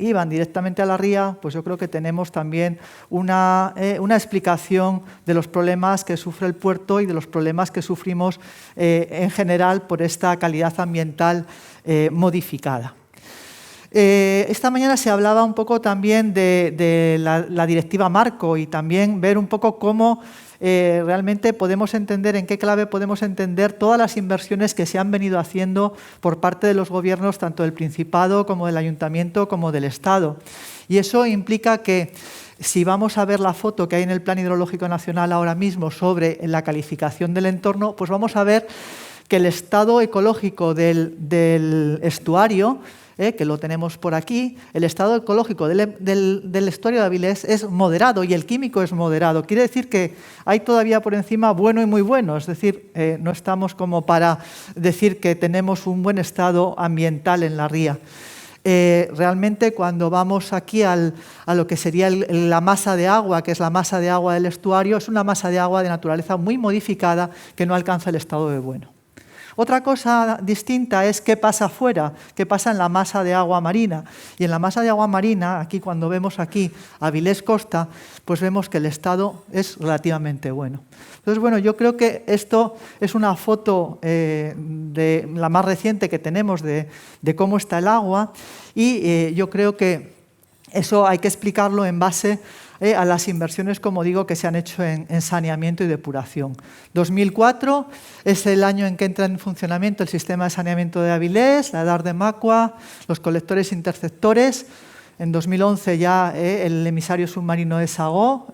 iban directamente a la ría, pues yo creo que tenemos también una explicación de los problemas que sufre el puerto y de los problemas que sufrimos en general por esta calidad ambiental modificada. Esta mañana se hablaba un poco también de la directiva marco y también ver un poco cómo realmente podemos entender, en qué clave podemos entender todas las inversiones que se han venido haciendo por parte de los gobiernos, tanto del Principado como del Ayuntamiento como del Estado. Y eso implica que si vamos a ver la foto que hay en el Plan Hidrológico Nacional ahora mismo sobre la calificación del entorno, pues vamos a ver que el estado ecológico del estuario, que lo tenemos por aquí, el estado ecológico del estuario de Avilés es moderado y el químico es moderado. Quiere decir que hay todavía por encima bueno y muy bueno, es decir, no estamos como para decir que tenemos un buen estado ambiental en la ría. Realmente cuando vamos aquí a lo que sería la masa de agua, que es la masa de agua del estuario, es una masa de agua de naturaleza muy modificada que no alcanza el estado de bueno. Otra cosa distinta es qué pasa afuera, qué pasa en la masa de agua marina. Y en la masa de agua marina, aquí cuando vemos aquí Avilés Costa, pues vemos que el estado es relativamente bueno. Entonces, bueno, yo creo que esto es una foto de la más reciente que tenemos de cómo está el agua y yo creo que eso hay que explicarlo en base a las inversiones, como digo, que se han hecho en saneamiento y depuración. 2004 es el año en que entra en funcionamiento el sistema de saneamiento de Avilés, la EDAR de Macua, los colectores interceptores. En 2011 ya el emisario submarino de Sagó.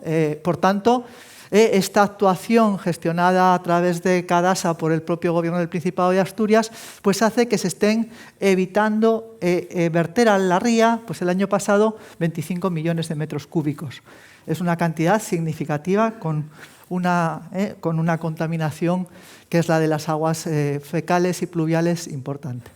Por tanto, esta actuación gestionada a través de Cadasa por el propio Gobierno del Principado de Asturias, pues hace que se estén evitando verter a la ría, pues el año pasado 25 millones de metros cúbicos. Es una cantidad significativa con una contaminación que es la de las aguas fecales y pluviales importante.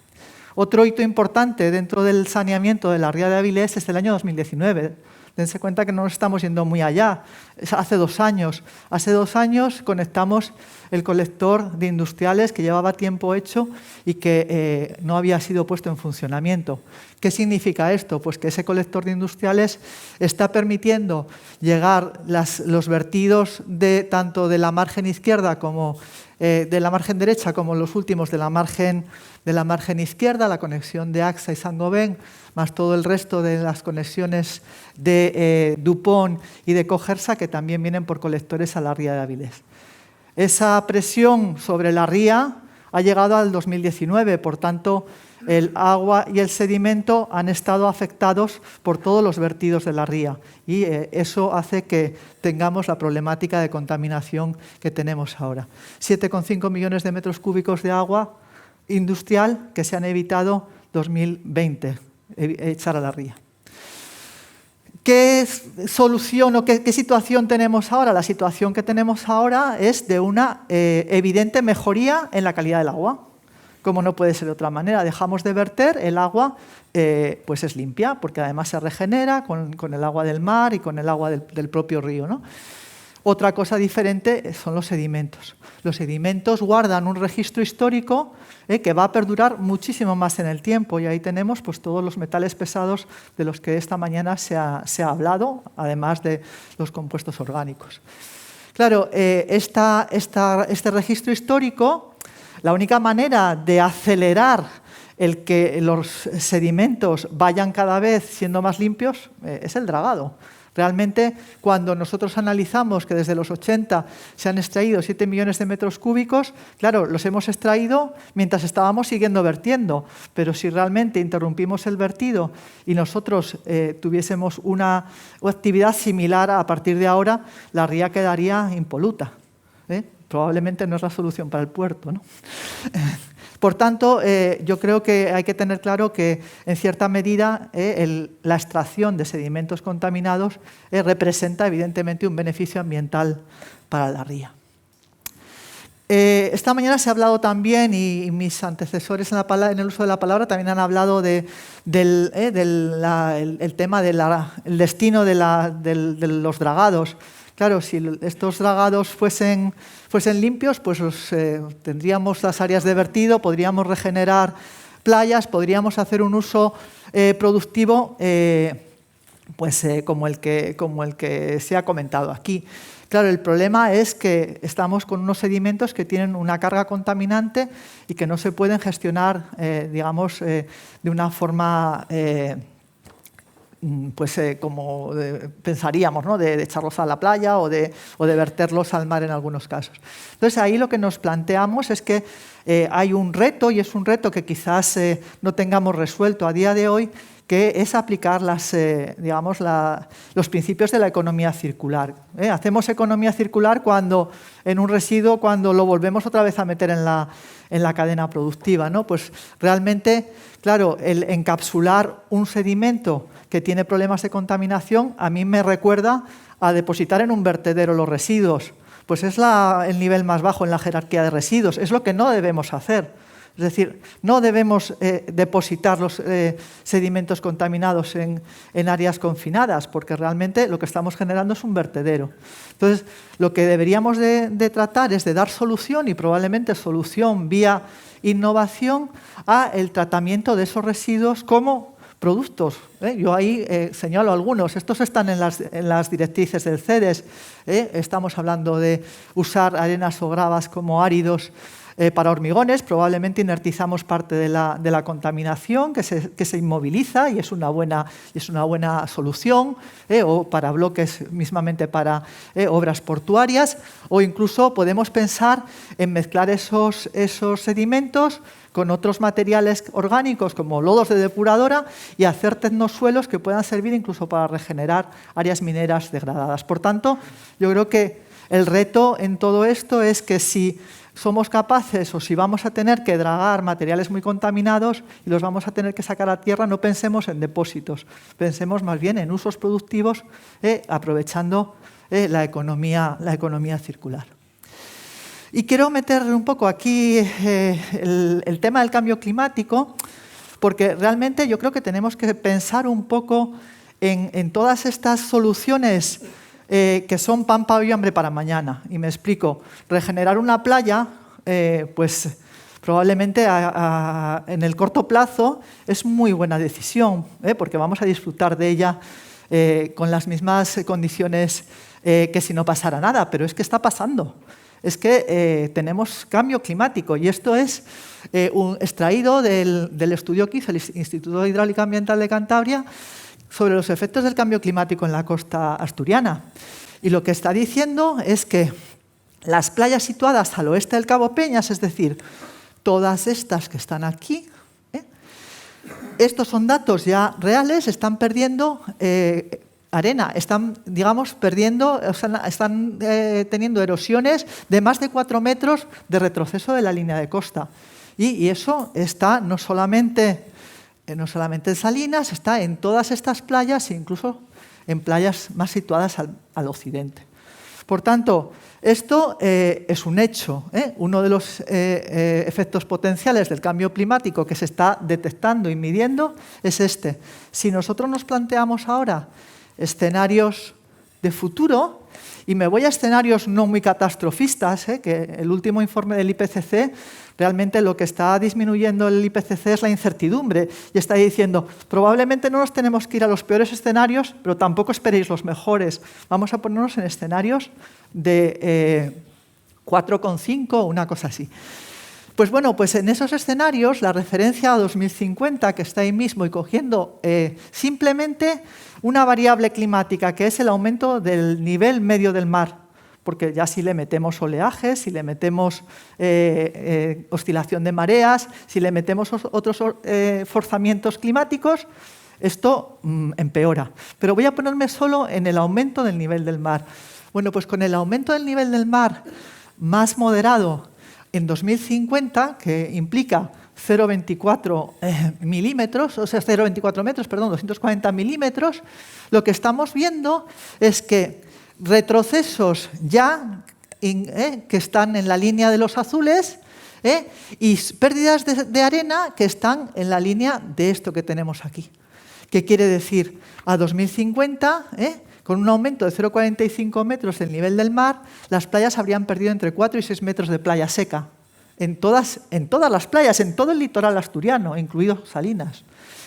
Otro hito importante dentro del saneamiento de la ría de Avilés es el año 2019. Dense cuenta que no nos estamos yendo muy allá. Hace 2 años. Hace 2 años conectamos el colector de industriales que llevaba tiempo hecho y que no había sido puesto en funcionamiento. ¿Qué significa esto? Pues que ese colector de industriales está permitiendo llegar los vertidos tanto de la margen izquierda como de la margen derecha como los últimos de la margen izquierda, la conexión de AXA y Saint-Gobain, más todo el resto de las conexiones de DuPont y de Cogersa, que también vienen por colectores a la ría de Avilés. Esa presión sobre la ría ha llegado al 2019, por tanto, el agua y el sedimento han estado afectados por todos los vertidos de la ría y eso hace que tengamos la problemática de contaminación que tenemos ahora. 7,5 millones de metros cúbicos de agua industrial que se han evitado 2020 echar a la ría. ¿Qué solución o qué situación tenemos ahora? La situación que tenemos ahora es de una evidente mejoría en la calidad del agua. Como no puede ser de otra manera, dejamos de verter, el agua pues es limpia, porque además se regenera con el agua del mar y con el agua del propio río, ¿no? Otra cosa diferente son los sedimentos. Los sedimentos guardan un registro histórico que va a perdurar muchísimo más en el tiempo y ahí tenemos pues, todos los metales pesados de los que esta mañana se ha hablado, además de los compuestos orgánicos. Claro, este registro histórico, la única manera de acelerar el que los sedimentos vayan cada vez siendo más limpios es el dragado. Realmente, cuando nosotros analizamos que desde los 80 se han extraído 7 millones de metros cúbicos, claro, los hemos extraído mientras estábamos siguiendo vertiendo, pero si realmente interrumpimos el vertido y nosotros tuviésemos una actividad similar a partir de ahora, la ría quedaría impoluta. Probablemente no es la solución para el puerto, ¿no? Por tanto, yo creo que hay que tener claro que, en cierta medida, la extracción de sedimentos contaminados representa, evidentemente, un beneficio ambiental para la ría. Esta mañana se ha hablado también, y mis antecesores en el uso de la palabra también han hablado del tema del destino de los dragados. Claro, si estos dragados fuesen limpios, pues tendríamos las áreas de vertido, podríamos regenerar playas, podríamos hacer un uso productivo como el que se ha comentado aquí. Claro, el problema es que estamos con unos sedimentos que tienen una carga contaminante y que no se pueden gestionar, de una forma como pensaríamos, ¿no? de echarlos a la playa o de verterlos al mar en algunos casos. Entonces, ahí lo que nos planteamos es que hay un reto, y es un reto que quizás no tengamos resuelto a día de hoy, que es aplicar los principios de la economía circular. Hacemos economía circular en un residuo cuando lo volvemos otra vez a meter en la cadena productiva, ¿no? Pues realmente, claro, el encapsular un sedimento que tiene problemas de contaminación, a mí me recuerda a depositar en un vertedero los residuos. Pues es el nivel más bajo en la jerarquía de residuos. Es lo que no debemos hacer. Es decir, no debemos depositar los sedimentos contaminados en áreas confinadas, porque realmente lo que estamos generando es un vertedero. Entonces, lo que deberíamos de tratar es de dar solución, y probablemente solución vía innovación, a el tratamiento de esos residuos como productos. Yo ahí señalo algunos. Estos están en las directrices del CEDES. Estamos hablando de usar arenas o gravas como áridos para hormigones. Probablemente inertizamos parte de la contaminación que se inmoviliza y es una buena solución, o para bloques, mismamente para obras portuarias, o incluso podemos pensar en mezclar esos sedimentos con otros materiales orgánicos como lodos de depuradora y hacer tecnosuelos que puedan servir incluso para regenerar áreas mineras degradadas. Por tanto, yo creo que el reto en todo esto es que si somos capaces o si vamos a tener que dragar materiales muy contaminados y los vamos a tener que sacar a tierra, no pensemos en depósitos, pensemos más bien en usos productivos, aprovechando la economía circular. Y quiero meter un poco aquí el tema del cambio climático, porque realmente yo creo que tenemos que pensar un poco en todas estas soluciones que son pan para hoy y hambre para mañana. Y me explico. Regenerar una playa, pues probablemente en el corto plazo es muy buena decisión, porque vamos a disfrutar de ella con las mismas condiciones que si no pasara nada. Pero es que está pasando. es que tenemos cambio climático, y esto es extraído del estudio que hizo el Instituto de Hidráulica Ambiental de Cantabria sobre los efectos del cambio climático en la costa asturiana. Y lo que está diciendo es que las playas situadas al oeste del Cabo Peñas, es decir, todas estas que están aquí, estos son datos ya reales, están perdiendo arena, están, digamos, perdiendo, o sea, están teniendo erosiones de más de 4 metros de retroceso de la línea de costa. Y eso está no solamente en Salinas, está en todas estas playas e incluso en playas más situadas al occidente. Por tanto, esto es un hecho. Uno de los efectos potenciales del cambio climático que se está detectando y midiendo es este. Si nosotros nos planteamos ahora escenarios de futuro, y me voy a escenarios no muy catastrofistas, que el último informe del IPCC, realmente lo que está disminuyendo el IPCC es la incertidumbre, y está diciendo, probablemente no nos tenemos que ir a los peores escenarios, pero tampoco esperéis los mejores. Vamos a ponernos en escenarios de 4,5, una cosa así. Pues bueno, pues en esos escenarios, la referencia a 2050, que está ahí mismo, y cogiendo simplemente una variable climática, que es el aumento del nivel medio del mar, porque ya si le metemos oleajes, si le metemos oscilación de mareas, si le metemos otros forzamientos climáticos, esto empeora. Pero voy a ponerme solo en el aumento del nivel del mar. Bueno, pues con el aumento del nivel del mar más moderado en 2050, que implica 0,24 milímetros, o sea, 0,24 metros, perdón, 240 milímetros, lo que estamos viendo es que retrocesos ya que están en la línea de los azules y pérdidas de arena que están en la línea de esto que tenemos aquí. ¿Qué quiere decir? A 2050, con un aumento de 0,45 metros del nivel del mar, las playas habrían perdido entre 4 y 6 metros de playa seca. En todas las playas, en todo el litoral asturiano, incluido Salinas.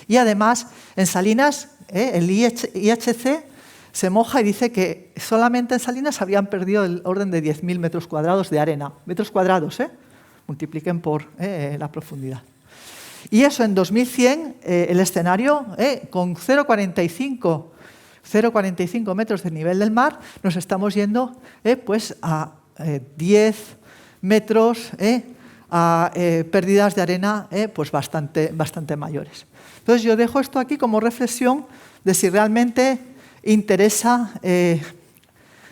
Y además, en Salinas, el IHC se moja y dice que solamente en Salinas habrían perdido el orden de 10.000 metros cuadrados de arena. Metros cuadrados, multipliquen por la profundidad. Y eso en 2100, el escenario, con 0,45 metros de nivel del mar, nos estamos yendo pues a 10 metros, a pérdidas de arena pues bastante mayores. Entonces yo dejo esto aquí como reflexión de si realmente interesa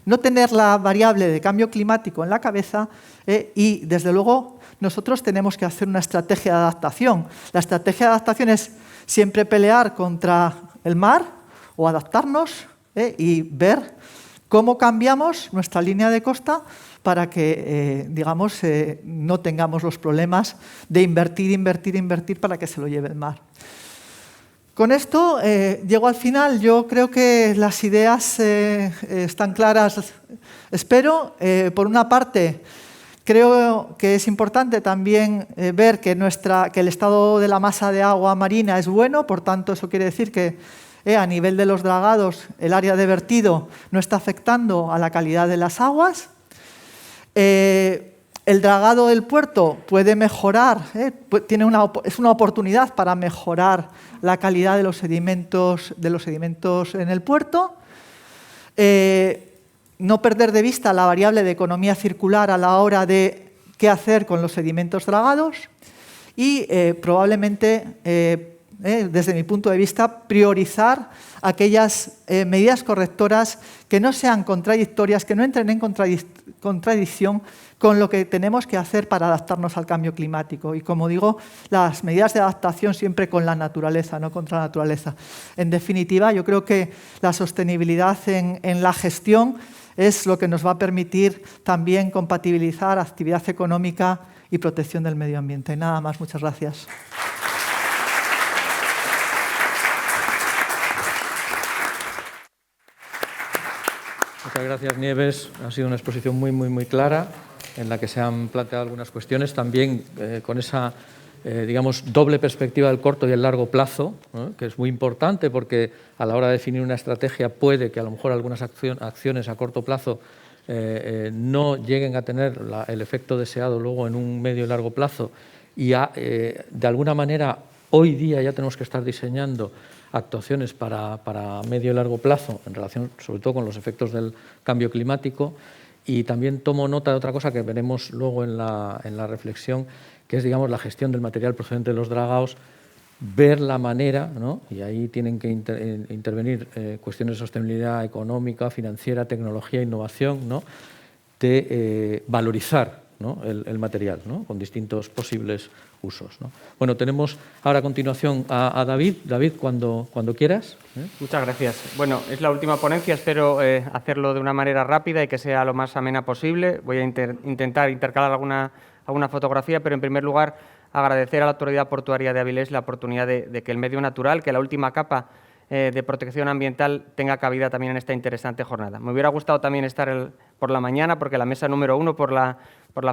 no tener la variable de cambio climático en la cabeza y, desde luego, nosotros tenemos que hacer una estrategia de adaptación. La estrategia de adaptación es siempre pelear contra el mar o adaptarnos y ver cómo cambiamos nuestra línea de costa para que, digamos, no tengamos los problemas de invertir para que se lo lleve el mar. Con esto llego al final. Yo creo que las ideas están claras, espero. Por una parte, creo que es importante también ver que el estado de la masa de agua marina es bueno, por tanto, eso quiere decir que a nivel de los dragados, el área de vertido no está afectando a la calidad de las aguas. El dragado del puerto puede mejorar, es una oportunidad para mejorar la calidad de los sedimentos en el puerto. No perder de vista la variable de economía circular a la hora de qué hacer con los sedimentos dragados y probablemente, desde mi punto de vista, priorizar aquellas medidas correctoras que no sean contradictorias, que no entren en contradicción con lo que tenemos que hacer para adaptarnos al cambio climático. Y, como digo, las medidas de adaptación siempre con la naturaleza, no contra la naturaleza. En definitiva, yo creo que la sostenibilidad en la gestión es lo que nos va a permitir también compatibilizar actividad económica y protección del medio ambiente. Nada más, muchas gracias. Muchas gracias, Nieves. Ha sido una exposición muy clara en la que se han planteado algunas cuestiones, también con esa digamos, doble perspectiva del corto y el largo plazo, que es muy importante porque a la hora de definir una estrategia puede que a lo mejor algunas acciones a corto plazo no lleguen a tener el efecto deseado luego en un medio y largo plazo y de alguna manera hoy día ya tenemos que estar diseñando actuaciones para medio y largo plazo en relación sobre todo con los efectos del cambio climático. Y también tomo nota de otra cosa que veremos luego en la reflexión, que es, digamos, la gestión del material procedente de los dragados, ver la manera, ¿no? Y ahí tienen que intervenir cuestiones de sostenibilidad económica, financiera, tecnología, innovación, ¿no? De valorizar, ¿no? el material, ¿no? Con distintos posibles usos, ¿no? Bueno, tenemos ahora a continuación a David. David, cuando quieras. Muchas gracias. Bueno, es la última ponencia, espero hacerlo de una manera rápida y que sea lo más amena posible. Voy a intentar intercalar alguna fotografía, pero en primer lugar agradecer a la Autoridad Portuaria de Avilés la oportunidad de que el medio natural, que la última capa de protección ambiental tenga cabida también en esta interesante jornada. Me hubiera gustado también estar por la mañana, porque la mesa número 1, por la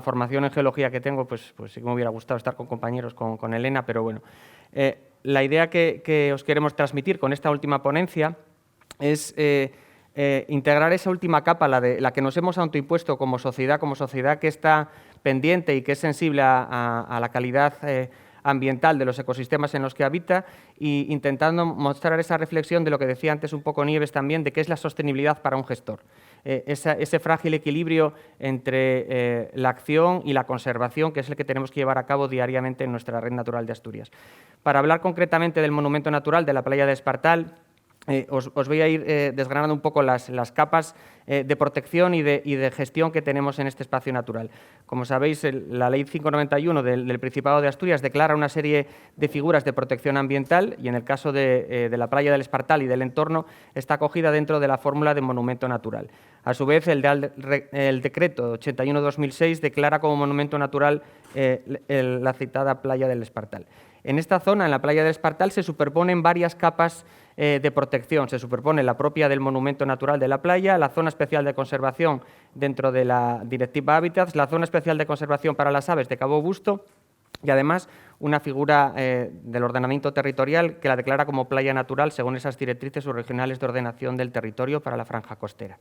formación en geología que tengo, pues sí que me hubiera gustado estar con compañeros, con Elena, pero bueno. La idea que os queremos transmitir con esta última ponencia es integrar esa última capa, la que nos hemos autoimpuesto como sociedad que está pendiente y que es sensible a la calidad ambiental de los ecosistemas en los que habita, e intentando mostrar esa reflexión de lo que decía antes un poco Nieves también, de qué es la sostenibilidad para un gestor. Ese frágil equilibrio entre la acción y la conservación, que es el que tenemos que llevar a cabo diariamente en nuestra red natural de Asturias. Para hablar concretamente del monumento natural de la playa de Espartal, os voy a ir desgranando un poco las capas de protección y de gestión que tenemos en este espacio natural. Como sabéis, la Ley 591 del Principado de Asturias declara una serie de figuras de protección ambiental y en el caso de la playa del Espartal y del entorno está acogida dentro de la fórmula de monumento natural. A su vez, el decreto 81/2006 declara como monumento natural la citada playa del Espartal. En esta zona, en la playa del Espartal, se superponen varias capas de protección. Se superpone la propia del monumento natural de la playa, la zona especial de conservación dentro de la Directiva Hábitats, la zona especial de conservación para las aves de Cabo Busto y además una figura del ordenamiento territorial que la declara como playa natural según esas directrices subregionales de ordenación del territorio para la franja costera.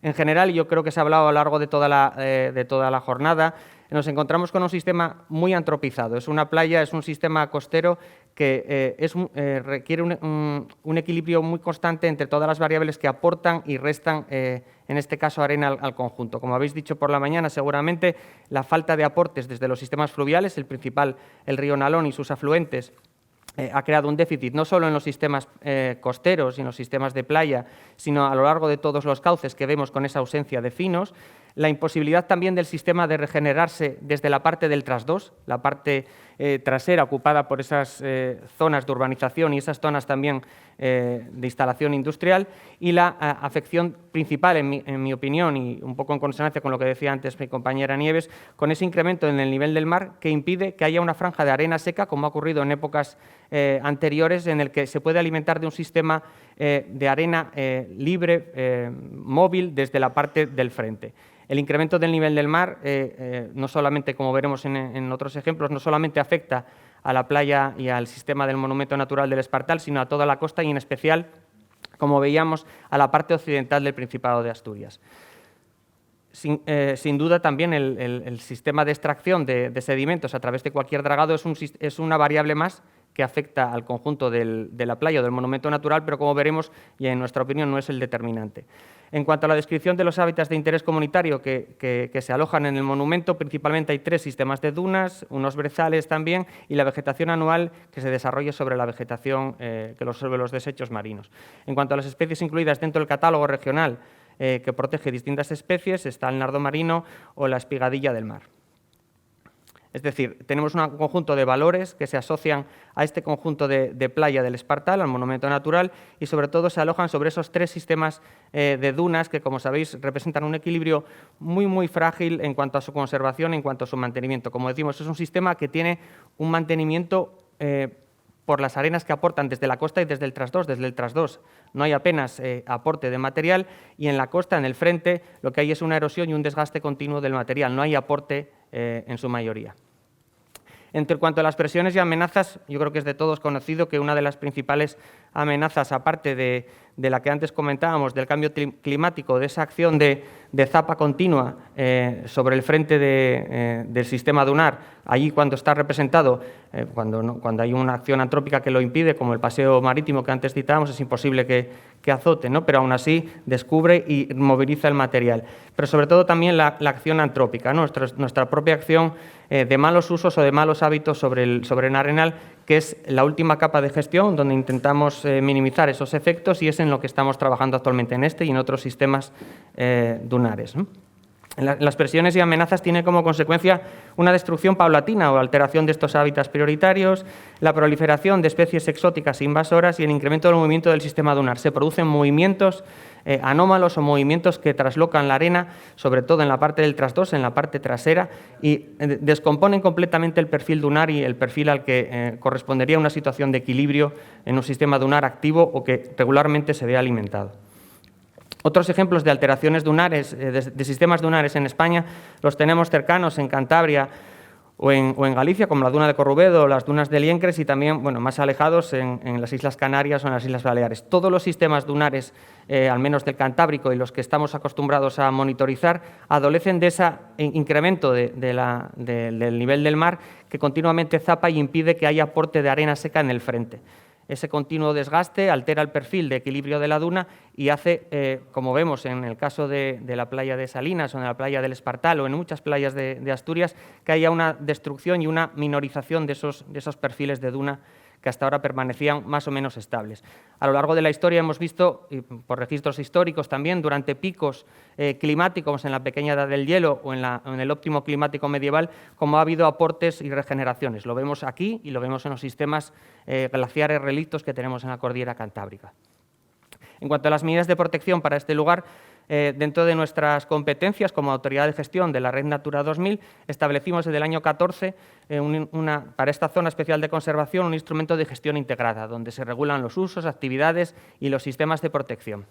En general, yo creo que se ha hablado a lo largo de toda la jornada, nos encontramos con un sistema muy antropizado. Es una playa, es un sistema costero que requiere un equilibrio muy constante entre todas las variables que aportan y restan, en este caso, arena al conjunto. Como habéis dicho por la mañana, seguramente la falta de aportes desde los sistemas fluviales, el principal, el río Nalón y sus afluentes, ha creado un déficit no solo en los sistemas costeros y en los sistemas de playa, sino a lo largo de todos los cauces que vemos con esa ausencia de finos. La imposibilidad también del sistema de regenerarse desde la parte del trasdós, la parte trasera ocupada por esas zonas de urbanización y esas zonas también de instalación industrial, y la afección principal, en mi opinión, y un poco en consonancia con lo que decía antes mi compañera Nieves, con ese incremento en el nivel del mar que impide que haya una franja de arena seca, como ha ocurrido en épocas anteriores, en el que se puede alimentar de un sistema de arena libre, móvil, desde la parte del frente. El incremento del nivel del mar, no solamente, como veremos en otros ejemplos, no solamente afecta a la playa y al sistema del monumento natural del Espartal, sino a toda la costa y en especial, como veíamos, a la parte occidental del Principado de Asturias. Sin duda también el sistema de extracción de sedimentos a través de cualquier dragado es una variable más que afecta al conjunto de la playa o del monumento natural, pero como veremos, y en nuestra opinión, no es el determinante. En cuanto a la descripción de los hábitats de interés comunitario que se alojan en el monumento, principalmente hay 3 sistemas de dunas, unos brezales también, y la vegetación anual que se desarrolla sobre la vegetación sobre los desechos marinos. En cuanto a las especies incluidas dentro del catálogo regional que protege distintas especies, está el nardo marino o la espigadilla del mar. Es decir, tenemos un conjunto de valores que se asocian a este conjunto de playa del Espartal, al monumento natural, y sobre todo se alojan sobre esos 3 sistemas de dunas que, como sabéis, representan un equilibrio muy, muy frágil en cuanto a su conservación, en cuanto a su mantenimiento. Como decimos, es un sistema que tiene un mantenimiento por las arenas que aportan desde la costa y desde el trasdós. Desde el trasdós no hay apenas aporte de material y en la costa, en el frente, lo que hay es una erosión y un desgaste continuo del material. No hay aporte en su mayoría. En cuanto a las presiones y amenazas, yo creo que es de todos conocido que una de las principales amenazas, aparte de de la que antes comentábamos, del cambio climático, de esa acción de zapa continua sobre el frente del sistema dunar, allí cuando está representado, cuando hay una acción antrópica que lo impide, como el paseo marítimo que antes citábamos, es imposible que azote, ¿no? Pero aún así descubre y moviliza el material. Pero sobre todo también la acción antrópica, ¿no? Nuestra propia acción de malos usos o de malos hábitos sobre el arenal, que es la última capa de gestión donde intentamos minimizar esos efectos, y es en lo que estamos trabajando actualmente en este y en otros sistemas dunares, ¿no? Las presiones y amenazas tienen como consecuencia una destrucción paulatina o alteración de estos hábitats prioritarios, la proliferación de especies exóticas e invasoras y el incremento del movimiento del sistema dunar. Se producen movimientos anómalos o movimientos que traslocan la arena, sobre todo en la parte del trasdós, en la parte trasera, y descomponen completamente el perfil dunar y el perfil al que correspondería una situación de equilibrio en un sistema dunar activo o que regularmente se ve alimentado. Otros ejemplos de alteraciones dunares, de sistemas dunares en España, los tenemos cercanos en Cantabria o en Galicia, como la duna de Corrubedo o las dunas de Liencres, y también más alejados en las Islas Canarias o en las Islas Baleares. Todos los sistemas dunares, al menos del Cantábrico y los que estamos acostumbrados a monitorizar, adolecen de ese incremento del nivel del mar que continuamente zapa y impide que haya aporte de arena seca en el frente. Ese continuo desgaste altera el perfil de equilibrio de la duna y hace, como vemos en el caso de la playa de Salinas o en la playa del Espartal o en muchas playas de Asturias, que haya una destrucción y una minorización de esos perfiles de duna que hasta ahora permanecían más o menos estables. A lo largo de la historia hemos visto, y por registros históricos también, durante picos climáticos en la pequeña edad del hielo o en el óptimo climático medieval, cómo ha habido aportes y regeneraciones. Lo vemos aquí y lo vemos en los sistemas glaciares relictos que tenemos en la cordillera cantábrica. En cuanto a las medidas de protección para este lugar, dentro de nuestras competencias como autoridad de gestión de la Red Natura 2000, establecimos desde el año 14 para esta zona especial de conservación un instrumento de gestión integrada, donde se regulan los usos, actividades y los sistemas de protección.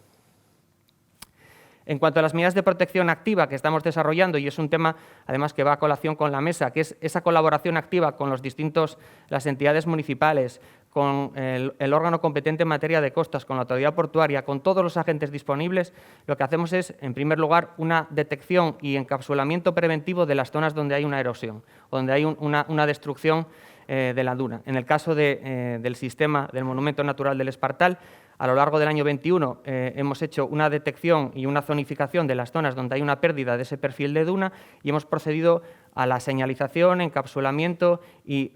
En cuanto a las medidas de protección activa que estamos desarrollando, y es un tema además que va a colación con la mesa, que es esa colaboración activa con las entidades municipales, con el órgano competente en materia de costas, con la autoridad portuaria, con todos los agentes disponibles, lo que hacemos es, en primer lugar, una detección y encapsulamiento preventivo de las zonas donde hay una erosión, donde hay una destrucción de la duna. En el caso del sistema del Monumento Natural del Espartal, a lo largo del año 21 hemos hecho una detección y una zonificación de las zonas donde hay una pérdida de ese perfil de duna y hemos procedido a la señalización, encapsulamiento y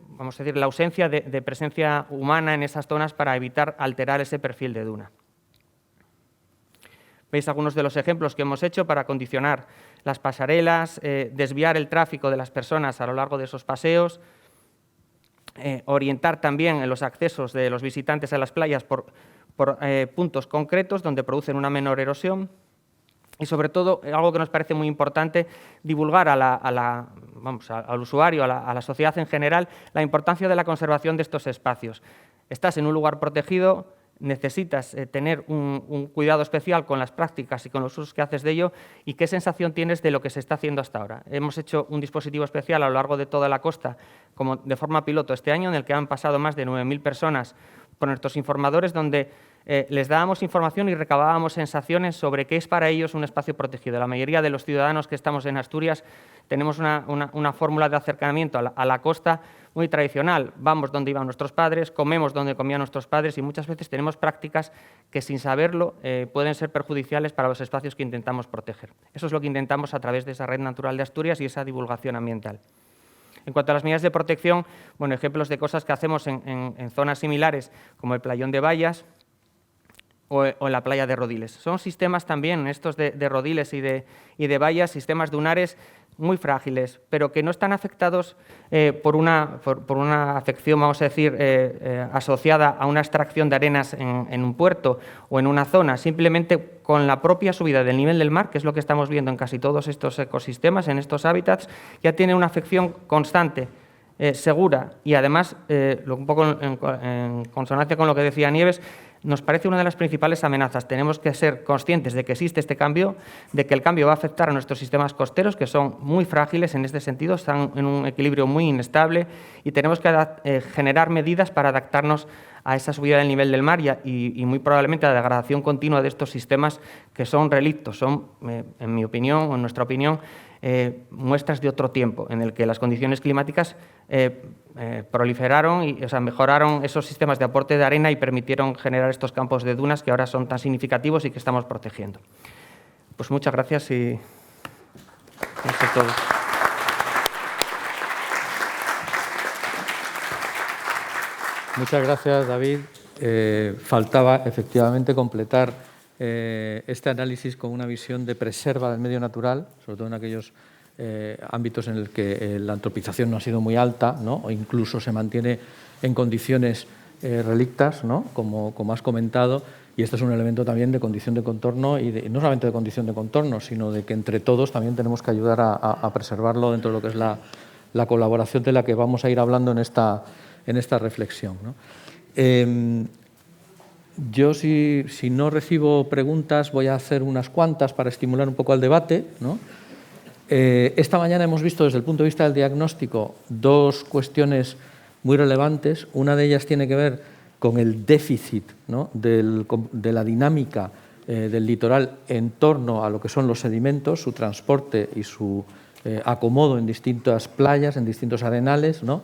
vamos a decir, la ausencia de presencia humana en esas zonas para evitar alterar ese perfil de duna. Veis algunos de los ejemplos que hemos hecho para condicionar las pasarelas, desviar el tráfico de las personas a lo largo de esos paseos, orientar también en los accesos de los visitantes a las playas por puntos concretos donde producen una menor erosión y, sobre todo, algo que nos parece muy importante, divulgar al usuario, a la sociedad en general, la importancia de la conservación de estos espacios. Estás en un lugar protegido, necesitas tener un cuidado especial con las prácticas y con los usos que haces de ello, y qué sensación tienes de lo que se está haciendo hasta ahora. Hemos hecho un dispositivo especial a lo largo de toda la costa, como de forma piloto este año, en el que han pasado más de 9.000 personas por nuestros informadores, donde les dábamos información y recabábamos sensaciones sobre qué es para ellos un espacio protegido. La mayoría de los ciudadanos que estamos en Asturias tenemos una fórmula de acercamiento a la costa muy tradicional. Vamos donde iban nuestros padres, comemos donde comían nuestros padres y muchas veces tenemos prácticas que, sin saberlo, pueden ser perjudiciales para los espacios que intentamos proteger. Eso es lo que intentamos a través de esa Red Natural de Asturias y esa divulgación ambiental. En cuanto a las medidas de protección, ejemplos de cosas que hacemos en zonas similares, como el Playón de Bayas o en la playa de Rodiles. Son sistemas también, estos de Rodiles y de Bayas, sistemas dunares muy frágiles, pero que no están afectados por una afección, vamos a decir, asociada a una extracción de arenas en un puerto o en una zona, simplemente con la propia subida del nivel del mar, que es lo que estamos viendo en casi todos estos ecosistemas, en estos hábitats, ya tiene una afección constante, segura y además, un poco en consonancia con lo que decía Nieves, nos parece una de las principales amenazas. Tenemos que ser conscientes de que existe este cambio, de que el cambio va a afectar a nuestros sistemas costeros, que son muy frágiles en este sentido, están en un equilibrio muy inestable, y tenemos que generar medidas para adaptarnos a esa subida del nivel del mar y muy probablemente a la degradación continua de estos sistemas, que son relictos, son, en mi opinión o en nuestra opinión, muestras de otro tiempo, en el que las condiciones climáticas proliferaron y mejoraron esos sistemas de aporte de arena y permitieron generar estos campos de dunas que ahora son tan significativos y que estamos protegiendo. Pues muchas gracias y eso es todo. Muchas gracias, David. Faltaba efectivamente completar este análisis con una visión de preserva del medio natural, sobre todo en aquellos ámbitos en los que la antropización no ha sido muy alta, ¿no? O incluso se mantiene en condiciones relictas, ¿no? Como has comentado, y este es un elemento también de condición de contorno y no solamente de condición de contorno, sino de que entre todos también tenemos que ayudar a preservarlo dentro de lo que es la colaboración de la que vamos a ir hablando en esta reflexión, ¿no? Yo, si no recibo preguntas, voy a hacer unas cuantas para estimular un poco al debate, ¿no? Esta mañana hemos visto desde el punto de vista del diagnóstico dos cuestiones muy relevantes. Una de ellas tiene que ver con el déficit, ¿no? de la dinámica del litoral en torno a lo que son los sedimentos, su transporte y su acomodo en distintas playas, en distintos arenales, ¿no?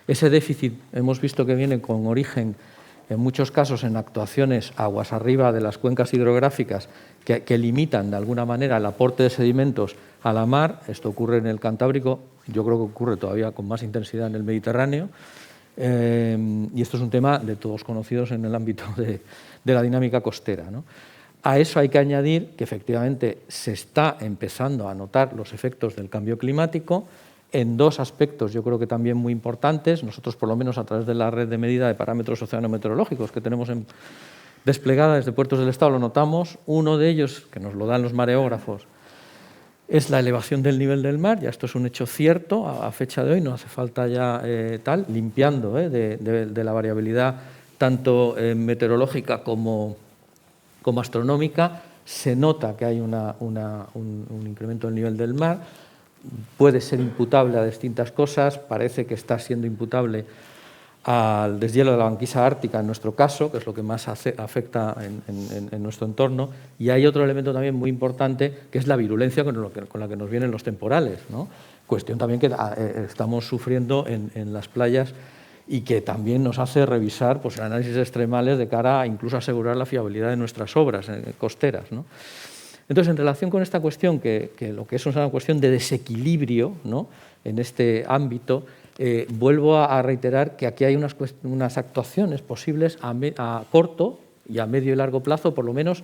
Ese déficit hemos visto que viene con origen, en muchos casos, en actuaciones aguas arriba de las cuencas hidrográficas que limitan de alguna manera el aporte de sedimentos a la mar. Esto ocurre en el Cantábrico, yo creo que ocurre todavía con más intensidad en el Mediterráneo, y esto es un tema de todos conocidos en el ámbito de la dinámica costera, ¿no? A eso hay que añadir que efectivamente se está empezando a notar los efectos del cambio climático en dos aspectos, yo creo que también muy importantes. Nosotros, por lo menos a través de la red de medida de parámetros oceanometeorológicos que tenemos desplegada desde Puertos del Estado, lo notamos. Uno de ellos, que nos lo dan los mareógrafos, es la elevación del nivel del mar. Ya esto es un hecho cierto a fecha de hoy, no hace falta ya limpiando de la variabilidad tanto meteorológica como astronómica. Se nota que hay un incremento del nivel del mar. Puede ser imputable a distintas cosas, parece que está siendo imputable al deshielo de la banquisa ártica en nuestro caso, que es lo que más afecta en nuestro entorno, y hay otro elemento también muy importante, que es la virulencia con la que nos vienen los temporales, ¿no? Cuestión también que estamos sufriendo en las playas y que también nos hace revisar, pues, análisis extremales de cara a incluso asegurar la fiabilidad de nuestras obras costeras, ¿no? Entonces, en relación con esta cuestión, que lo que es una cuestión de desequilibrio, ¿no? En este ámbito, vuelvo a reiterar que aquí hay unas actuaciones posibles a corto y a medio y largo plazo, por lo menos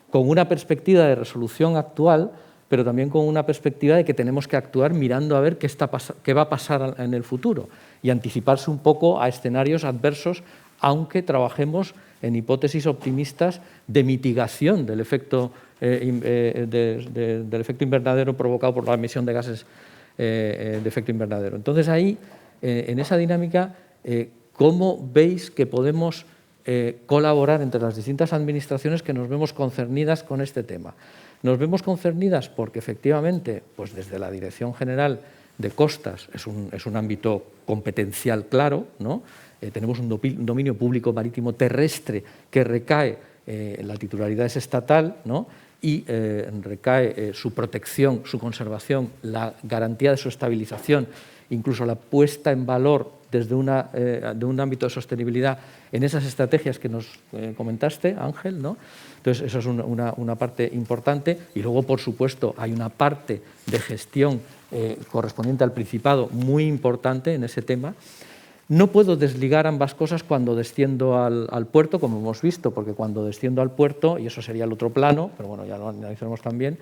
con una perspectiva de resolución actual, pero también con una perspectiva de que tenemos que actuar mirando a ver qué va a pasar en el futuro y anticiparse un poco a escenarios adversos, aunque trabajemos en hipótesis optimistas de mitigación del efecto invernadero provocado por la emisión de gases de efecto invernadero. Entonces, ahí, en esa dinámica, ¿cómo veis que podemos colaborar entre las distintas administraciones que nos vemos concernidas con este tema? Nos vemos concernidas porque, efectivamente, pues desde la Dirección General de Costas es un ámbito competencial claro, ¿no? Tenemos un dominio público marítimo terrestre que recae, la titularidad es estatal, ¿no? Y recae su protección, su conservación, la garantía de su estabilización, incluso la puesta en valor desde de un ámbito de sostenibilidad en esas estrategias que nos comentaste, Ángel, ¿no? Entonces, eso es una parte importante. Y luego, por supuesto, hay una parte de gestión correspondiente al Principado muy importante en ese tema. No puedo desligar ambas cosas cuando desciendo al puerto, como hemos visto, porque cuando desciendo al puerto, y eso sería el otro plano, pero bueno, ya lo analizaremos también,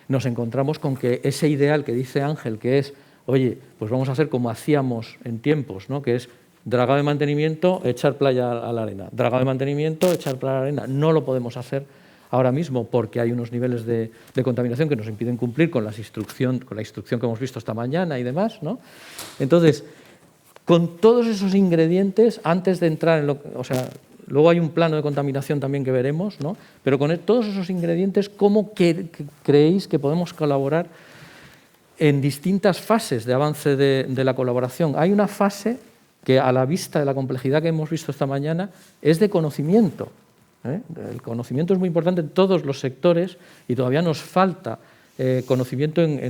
nos encontramos con que ese ideal que dice Ángel, que es, oye, pues vamos a hacer como hacíamos en tiempos, ¿no? Que es dragado de mantenimiento, echar playa a la arena, dragado de mantenimiento, echar playa a la arena. No lo podemos hacer ahora mismo porque hay unos niveles de contaminación que nos impiden cumplir con la instrucción que hemos visto esta mañana y demás, ¿no? Entonces, con todos esos ingredientes, antes de entrar en Luego hay un plano de contaminación también que veremos, ¿no? Pero con todos esos ingredientes, ¿cómo creéis que podemos colaborar en distintas fases de avance de la colaboración? Hay una fase que, a la vista de la complejidad que hemos visto esta mañana, es de conocimiento. El conocimiento es muy importante en todos los sectores y todavía nos falta conocimiento en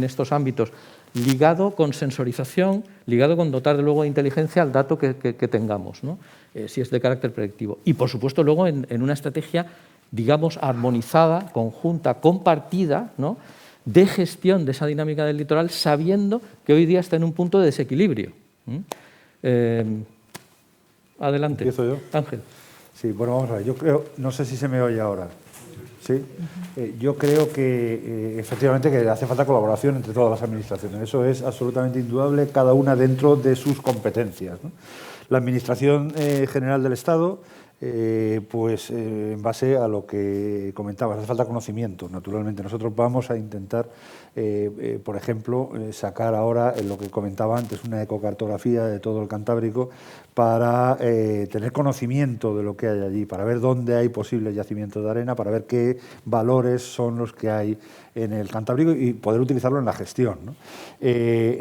estos ámbitos, ligado con sensorización, ligado con dotar de luego de inteligencia al dato que tengamos, ¿no? Si es de carácter predictivo. Y, por supuesto, luego en una estrategia, digamos, armonizada, conjunta, compartida, ¿no?, de gestión de esa dinámica del litoral, sabiendo que hoy día está en un punto de desequilibrio. Adelante. ¿Empiezo yo? Ángel. Sí, bueno, vamos a ver. Yo creo, no sé si se me oye ahora. ¿Sí? Yo creo que efectivamente que hace falta colaboración entre todas las administraciones. Eso es absolutamente indudable, cada una dentro de sus competencias, ¿no? La Administración General del Estado, pues en base a lo que comentabas, hace falta conocimiento, naturalmente. Nosotros vamos a intentar, por ejemplo, sacar ahora, en lo que comentaba antes, una ecocartografía de todo el Cantábrico para tener conocimiento de lo que hay allí, para ver dónde hay posibles yacimientos de arena, para ver qué valores son los que hay en el Cantábrico y poder utilizarlo en la gestión, ¿no?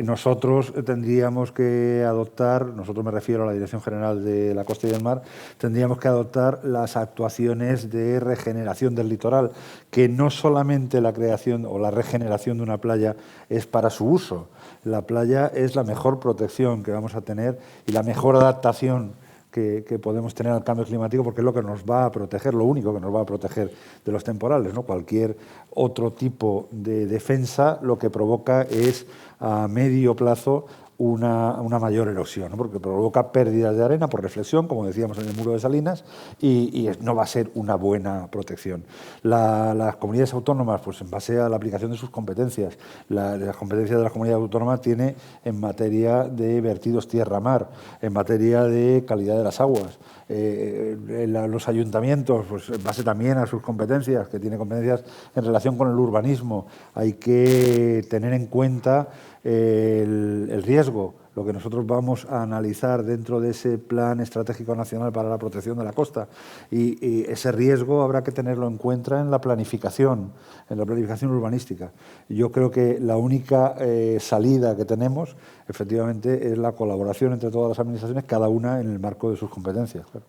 Nosotros tendríamos que adoptar, nosotros me refiero a la Dirección General de la Costa y del Mar, tendríamos que adoptar las actuaciones de regeneración del litoral, que no solamente la creación o la regeneración de una playa es para su uso. La playa es la mejor protección que vamos a tener y la mejor adaptación que podemos tener al cambio climático, porque es lo que nos va a proteger, lo único que nos va a proteger de los temporales, ¿no? Cualquier otro tipo de defensa lo que provoca es a medio plazo una mayor erosión, ¿no? Porque provoca pérdidas de arena por reflexión, como decíamos en el muro de Salinas, y no va a ser una buena protección. Las comunidades autónomas, pues en base a la aplicación de sus competencias, las competencias de las comunidades autónomas tiene en materia de vertidos tierra-mar, en materia de calidad de las aguas. Los ayuntamientos, pues en base también a sus competencias, que tiene competencias en relación con el urbanismo, hay que tener en cuenta el riesgo, lo que nosotros vamos a analizar dentro de ese Plan Estratégico Nacional para la Protección de la Costa, y ese riesgo habrá que tenerlo en cuenta en la planificación urbanística. Yo creo que la única salida que tenemos, efectivamente, es la colaboración entre todas las administraciones, cada una en el marco de sus competencias. Claro.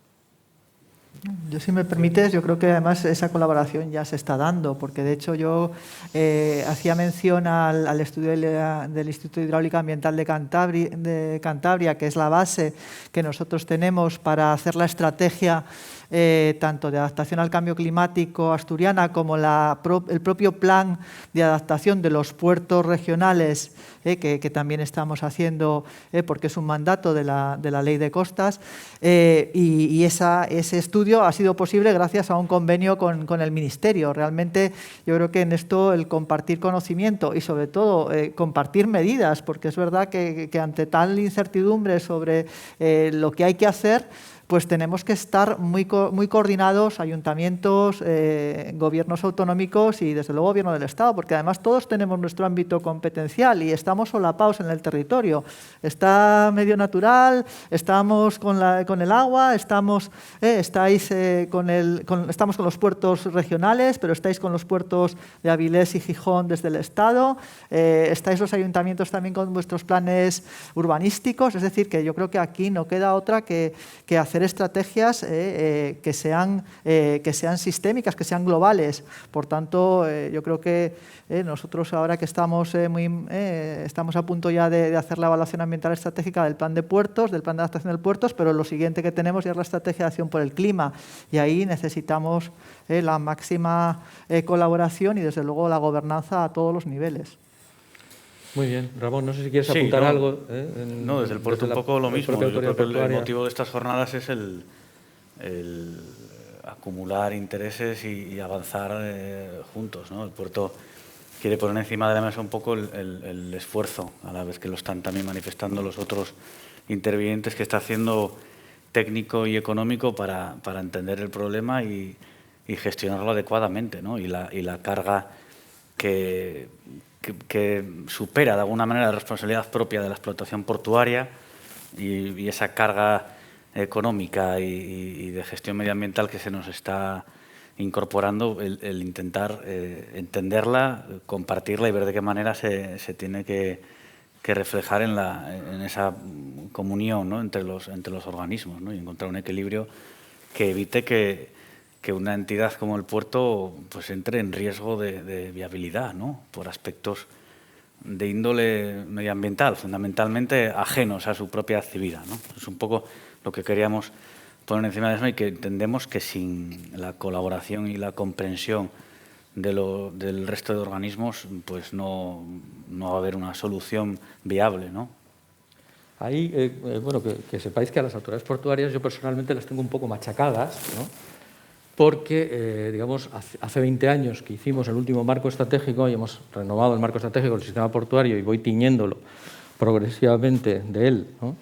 Yo, si me permites, yo creo que además esa colaboración ya se está dando, porque de hecho yo hacía mención al estudio del Instituto de Hidráulica Ambiental de Cantabria, que es la base que nosotros tenemos para hacer la estrategia tanto de adaptación al cambio climático asturiana como el propio plan de adaptación de los puertos regionales, que también estamos haciendo porque es un mandato de la Ley de Costas, y ese estudio ha sido posible gracias a un convenio con el Ministerio. Realmente yo creo que en esto el compartir conocimiento y sobre todo compartir medidas, porque es verdad que ante tal incertidumbre sobre lo que hay que hacer, pues tenemos que estar muy coordinados, ayuntamientos, gobiernos autonómicos y, desde luego, gobierno del Estado, porque además todos tenemos nuestro ámbito competencial y estamos solapados en el territorio. Está medio natural, estamos con el agua, estamos con los puertos regionales, pero estáis con los puertos de Avilés y Gijón desde el Estado, estáis los ayuntamientos también con vuestros planes urbanísticos, es decir, que yo creo que aquí no queda otra que hacer estrategias que sean sistémicas, que sean globales. Por tanto, yo creo que nosotros ahora que estamos a punto ya de hacer la evaluación ambiental estratégica del plan de puertos, del plan de adaptación de puertos, pero lo siguiente que tenemos ya es la estrategia de acción por el clima, y ahí necesitamos la máxima colaboración y, desde luego, la gobernanza a todos los niveles. Muy bien. Ramón, no sé si quieres apuntar algo. No, desde el puerto un poco lo mismo. Yo creo que el motivo de estas jornadas es el acumular intereses y avanzar juntos, ¿no? El puerto quiere poner encima de la mesa un poco el esfuerzo, a la vez que lo están también manifestando los otros intervinientes, que está haciendo técnico y económico para entender el problema y gestionarlo adecuadamente, ¿no? Y la carga que supera de alguna manera la responsabilidad propia de la explotación portuaria y esa carga económica y de gestión medioambiental que se nos está incorporando, el intentar entenderla, compartirla y ver de qué manera se tiene que reflejar en esa comunión, ¿no?, entre los organismos, ¿no?, y encontrar un equilibrio que evite que una entidad como el puerto pues entre en riesgo de viabilidad, ¿no?, por aspectos de índole medioambiental, fundamentalmente ajenos a su propia actividad, ¿no? Es un poco lo que queríamos poner encima de eso, y que entendemos que sin la colaboración y la comprensión del resto de organismos, pues no va a haber una solución viable, ¿no? Ahí, bueno, que sepáis que a las autoridades portuarias yo personalmente las tengo un poco machacadas, ¿no?, porque, digamos, hace 20 años que hicimos el último marco estratégico y hemos renovado el marco estratégico del sistema portuario y voy tiñéndolo progresivamente de él, ¿no?,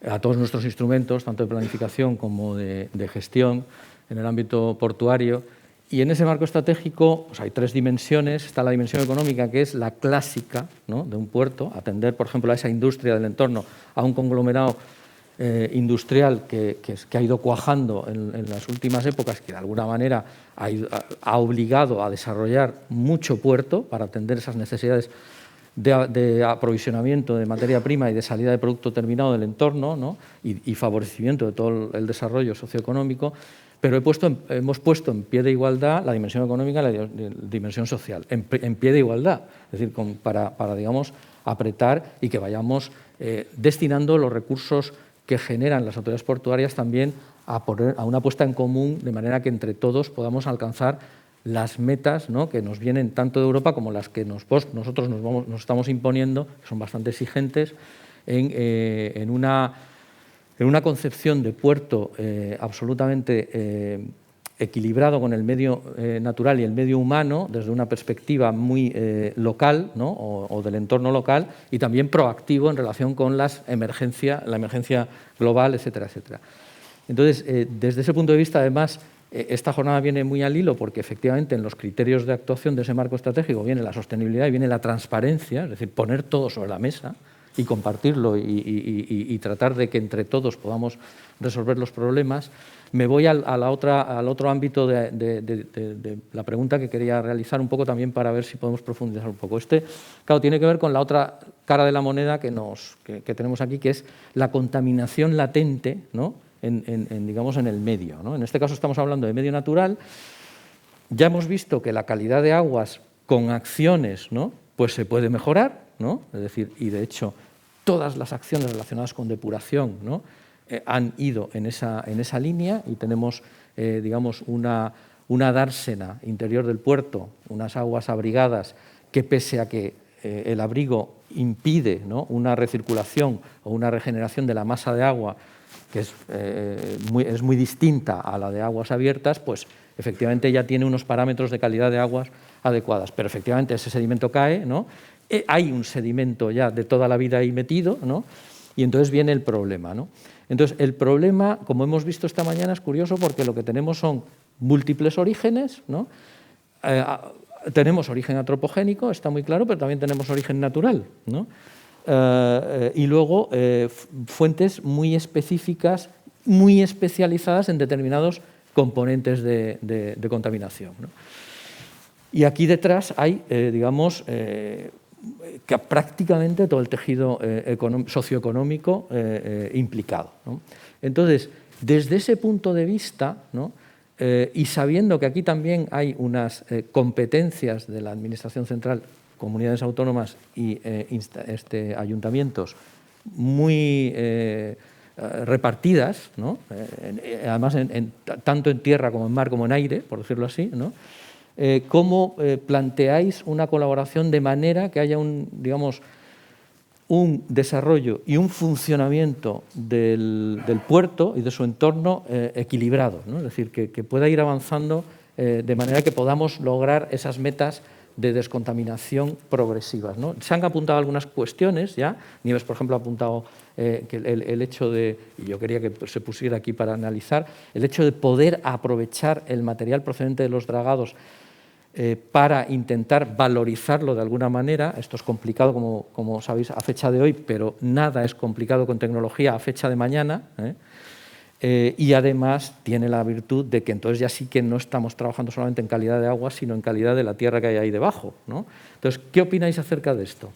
a todos nuestros instrumentos, tanto de planificación como de gestión en el ámbito portuario. Y en ese marco estratégico pues hay 3 dimensiones. Está la dimensión económica, que es la clásica, ¿no?, de un puerto, atender, por ejemplo, a esa industria del entorno, a un conglomerado industrial que ha ido cuajando en las últimas épocas, que de alguna manera ha obligado a desarrollar mucho puerto para atender esas necesidades de aprovisionamiento de materia prima y de salida de producto terminado del entorno, ¿no?, y favorecimiento de todo el desarrollo socioeconómico, pero hemos puesto en pie de igualdad la dimensión económica y la dimensión social, en pie de igualdad, es decir, para digamos, apretar y que vayamos destinando los recursos que generan las autoridades portuarias también a una puesta en común, de manera que entre todos podamos alcanzar las metas, ¿no?, que nos vienen tanto de Europa como las que nosotros nos estamos imponiendo, que son bastante exigentes, en una concepción de puerto absolutamente equilibrado con el medio natural y el medio humano, desde una perspectiva muy local, ¿no?, o del entorno local, y también proactivo en relación con la emergencia global, etcétera, etcétera. Entonces, desde ese punto de vista, además, esta jornada viene muy al hilo porque efectivamente en los criterios de actuación de ese marco estratégico viene la sostenibilidad y viene la transparencia, es decir, poner todo sobre la mesa y compartirlo y tratar de que entre todos podamos resolver los problemas. Me voy al otro ámbito de la pregunta que quería realizar un poco también para ver si podemos profundizar un poco. Claro, tiene que ver con la otra cara de la moneda que tenemos aquí, que es la contaminación latente, ¿no?, digamos, en el medio, ¿no? En este caso estamos hablando de medio natural. Ya hemos visto que la calidad de aguas con acciones, ¿no?, pues se puede mejorar, ¿no? Es decir, y de hecho todas las acciones relacionadas con depuración, ¿no?, han ido en esa línea y tenemos, digamos, una dársena interior del puerto, unas aguas abrigadas que, pese a que el abrigo impide, ¿no?, una recirculación o una regeneración de la masa de agua, que es muy distinta a la de aguas abiertas, pues efectivamente ya tiene unos parámetros de calidad de aguas adecuadas. Pero efectivamente ese sedimento cae, ¿no?, hay un sedimento ya de toda la vida ahí metido, ¿no?, y entonces viene el problema, ¿no? Entonces, el problema, como hemos visto esta mañana, es curioso porque lo que tenemos son múltiples orígenes, ¿no? Tenemos origen antropogénico, está muy claro, pero también tenemos origen natural, ¿no? Y luego fuentes muy específicas, muy especializadas en determinados componentes de contaminación, ¿no? Y aquí detrás hay, digamos, que prácticamente todo el tejido socioeconómico implicado, ¿no? Entonces, desde ese punto de vista, ¿no?, y sabiendo que aquí también hay unas competencias de la Administración Central, comunidades autónomas y ayuntamientos muy repartidas, ¿no?, además tanto en tierra como en mar como en aire, por decirlo así, ¿no?, ¿cómo planteáis una colaboración de manera que haya un desarrollo y un funcionamiento del puerto y de su entorno equilibrado, ¿no? Es decir, que pueda ir avanzando de manera que podamos lograr esas metas de descontaminación progresivas, ¿no? Se han apuntado algunas cuestiones ya. Nieves, por ejemplo, ha apuntado que el hecho de, y yo quería que se pusiera aquí para analizar, el hecho de poder aprovechar el material procedente de los dragados para intentar valorizarlo de alguna manera. Esto es complicado, como sabéis, a fecha de hoy, pero nada es complicado con tecnología a fecha de mañana, y además tiene la virtud de que entonces ya sí que no estamos trabajando solamente en calidad de agua, sino en calidad de la tierra que hay ahí debajo, ¿no? Entonces, ¿qué opináis acerca de esto?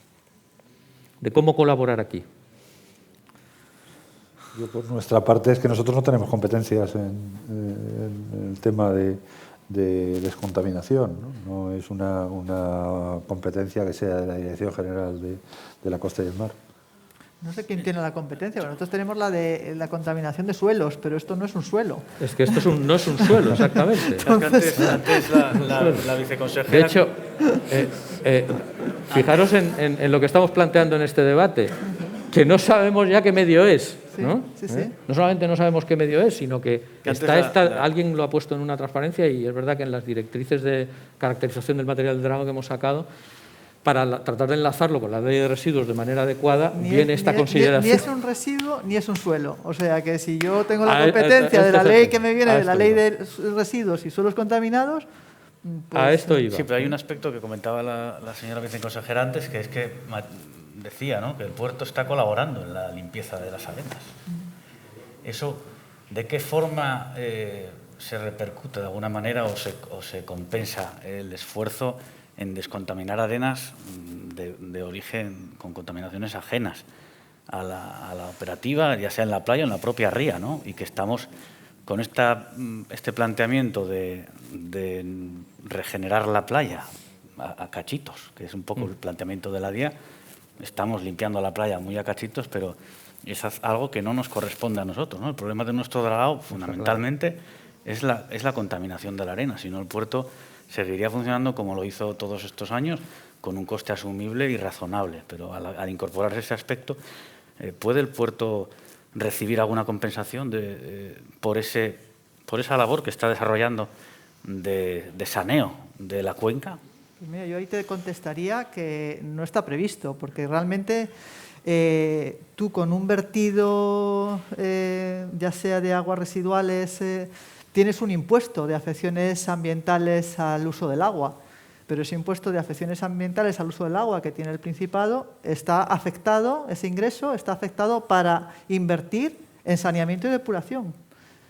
De cómo colaborar aquí. Yo, por nuestra parte, es que nosotros no tenemos competencias en el tema de descontaminación, ¿no? No es una competencia que sea de la Dirección General de la Costa y el Mar. No sé quién tiene la competencia, pero nosotros tenemos la de la contaminación de suelos, pero esto no es un suelo. Es que esto no es un suelo, exactamente. Antes la viceconsejera... De hecho, fijaros en lo que estamos planteando en este debate, que no sabemos ya qué medio es, ¿no? Sí, sí. No solamente no sabemos qué medio es, sino que alguien lo ha puesto en una transparencia, y es verdad que en las directrices de caracterización del material de dragado que hemos sacado, para tratar de enlazarlo con la ley de residuos de manera adecuada, viene esta consideración. Ni es un residuo ni es un suelo. O sea que si yo tengo la competencia de la ley que me viene de la ley de residuos y suelos contaminados... Pues, a esto iba. Sí, pero hay un aspecto que comentaba la señora viceconsejera antes, que es que decía, ¿no?, que el puerto está colaborando en la limpieza de las arenas. Eso, ¿de qué forma se repercute de alguna manera o se compensa el esfuerzo en descontaminar arenas de origen con contaminaciones ajenas a la operativa, ya sea en la playa o en la propia ría, ¿no? Y que estamos con este planteamiento de regenerar la playa a cachitos, que es un poco el planteamiento de la DIA. Estamos limpiando la playa muy a cachitos, pero es algo que no nos corresponde a nosotros, ¿no? El problema de nuestro dragado, fundamentalmente, es la contaminación de la arena. Si no, el puerto seguiría funcionando como lo hizo todos estos años, con un coste asumible y razonable. Pero al incorporarse ese aspecto, ¿puede el puerto recibir alguna compensación por esa labor que está desarrollando de saneo de la cuenca? Pues mira, yo ahí te contestaría que no está previsto, porque realmente tú con un vertido, ya sea de aguas residuales, tienes un impuesto de afecciones ambientales al uso del agua, pero ese impuesto de afecciones ambientales al uso del agua que tiene el Principado está afectado, ese ingreso está afectado para invertir en saneamiento y depuración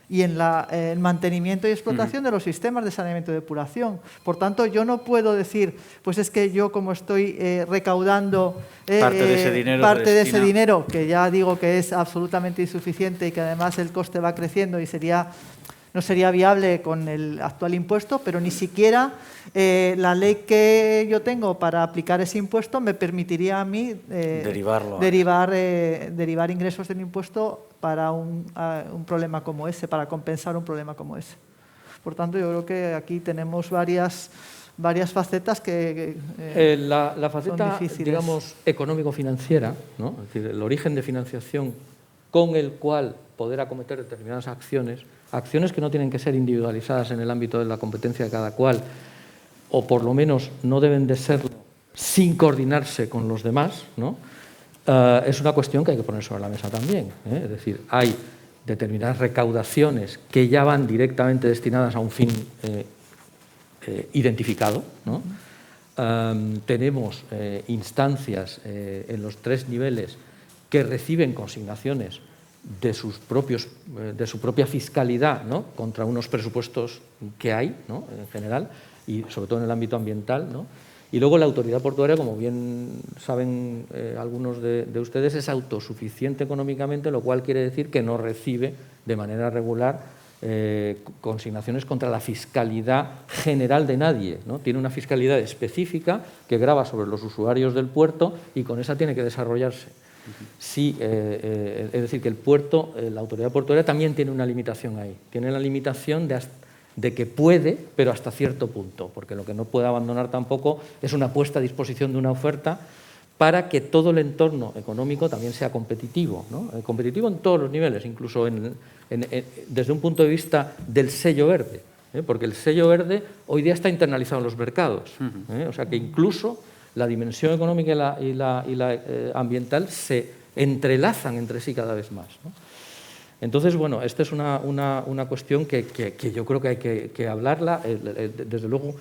y en el mantenimiento y explotación de los sistemas de saneamiento y depuración. Por tanto, yo no puedo decir, pues es que yo como estoy recaudando parte de ese dinero, que ya digo que es absolutamente insuficiente y que además el coste va creciendo y no sería viable con el actual impuesto, pero ni siquiera la ley que yo tengo para aplicar ese impuesto me permitiría a mí derivar ingresos del impuesto para un problema como ese, para compensar un problema como ese. Por tanto, yo creo que aquí tenemos varias facetas que la faceta, digamos, económico-financiera, ¿no? Es decir, el origen de financiación con el cual poder acometer determinadas acciones que no tienen que ser individualizadas en el ámbito de la competencia de cada cual, o por lo menos no deben de serlo sin coordinarse con los demás, ¿no? Es una cuestión que hay que poner sobre la mesa también, ¿eh? Es decir, hay determinadas recaudaciones que ya van directamente destinadas a un fin identificado, ¿no? Tenemos instancias en los 3 niveles que reciben consignaciones de su propia fiscalidad, ¿no?, contra unos presupuestos que hay, ¿no?, en general, y sobre todo en el ámbito ambiental, ¿no? Y luego la autoridad portuaria, como bien saben algunos de ustedes, es autosuficiente económicamente, lo cual quiere decir que no recibe de manera regular consignaciones contra la fiscalidad general de nadie, ¿no? Tiene una fiscalidad específica que grava sobre los usuarios del puerto y con esa tiene que desarrollarse. Sí, es decir, que el puerto, la autoridad portuaria también tiene una limitación ahí. Tiene la limitación de que puede, pero hasta cierto punto, porque lo que no puede abandonar tampoco es una puesta a disposición de una oferta para que todo el entorno económico también sea competitivo, ¿no? Competitivo en todos los niveles, incluso desde un punto de vista del sello verde, porque el sello verde hoy día está internalizado en los mercados, o sea que incluso la dimensión económica y la ambiental se entrelazan entre sí cada vez más, ¿no? Entonces, bueno, esta es una cuestión que yo creo que hay que hablarla. Desde luego,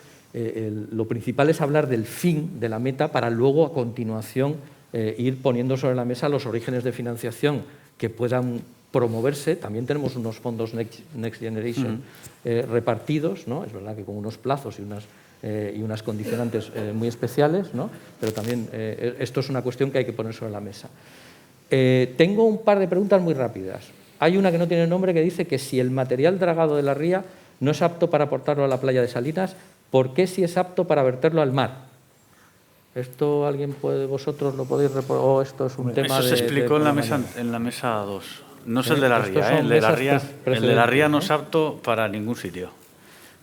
lo principal es hablar del fin, de la meta, para luego, a continuación, ir poniendo sobre la mesa los orígenes de financiación que puedan promoverse. También tenemos unos fondos Next Generation repartidos, ¿no? Es verdad que con unos plazos y unas condicionantes muy especiales, ¿no? Pero también esto es una cuestión que hay que poner sobre la mesa. Tengo un par de preguntas muy rápidas. Hay una que no tiene nombre que dice que si el material dragado de la ría no es apto para aportarlo a la playa de Salinas, ¿por qué si es apto para verterlo al mar? ¿Esto alguien puede, vosotros lo podéis o esto es un tema de...? Eso se explicó en la mesa 2. No es el de la ría. El de la ría no es apto para ningún sitio,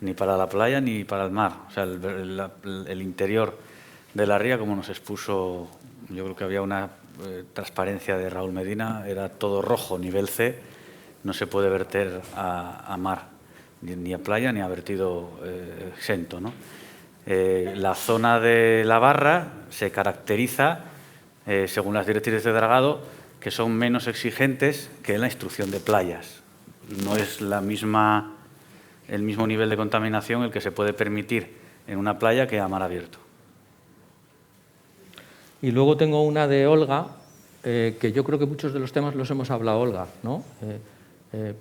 ni para la playa ni para el mar. O sea, el interior de la ría, como nos expuso, yo creo que había una transparencia de Raúl Medina, era todo rojo, nivel C, no se puede verter a mar, ni a playa ni a vertido exento, ¿no? La zona de la barra se caracteriza, según las directrices de dragado, que son menos exigentes que la instrucción de playas. No es el mismo nivel de contaminación el que se puede permitir en una playa que a mar abierto. Y luego tengo una de Olga, que yo creo que muchos de los temas los hemos hablado, Olga, ¿no?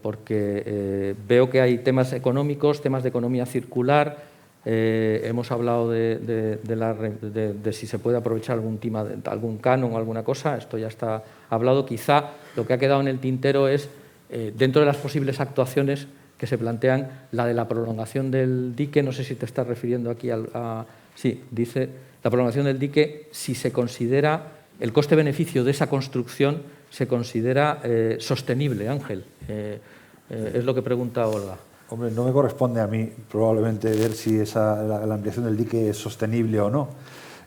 Porque veo que hay temas económicos, temas de economía circular, hemos hablado de si se puede aprovechar algún canon o alguna cosa, esto ya está hablado. Quizá lo que ha quedado en el tintero es, dentro de las posibles actuaciones que se plantean, la de la prolongación del dique. No sé si te estás refiriendo aquí sí, dice la prolongación del dique, si se considera el coste-beneficio de esa construcción, se considera sostenible, Ángel. Es lo que pregunta Olga. Hombre, no me corresponde a mí probablemente ver si la ampliación del dique es sostenible o no.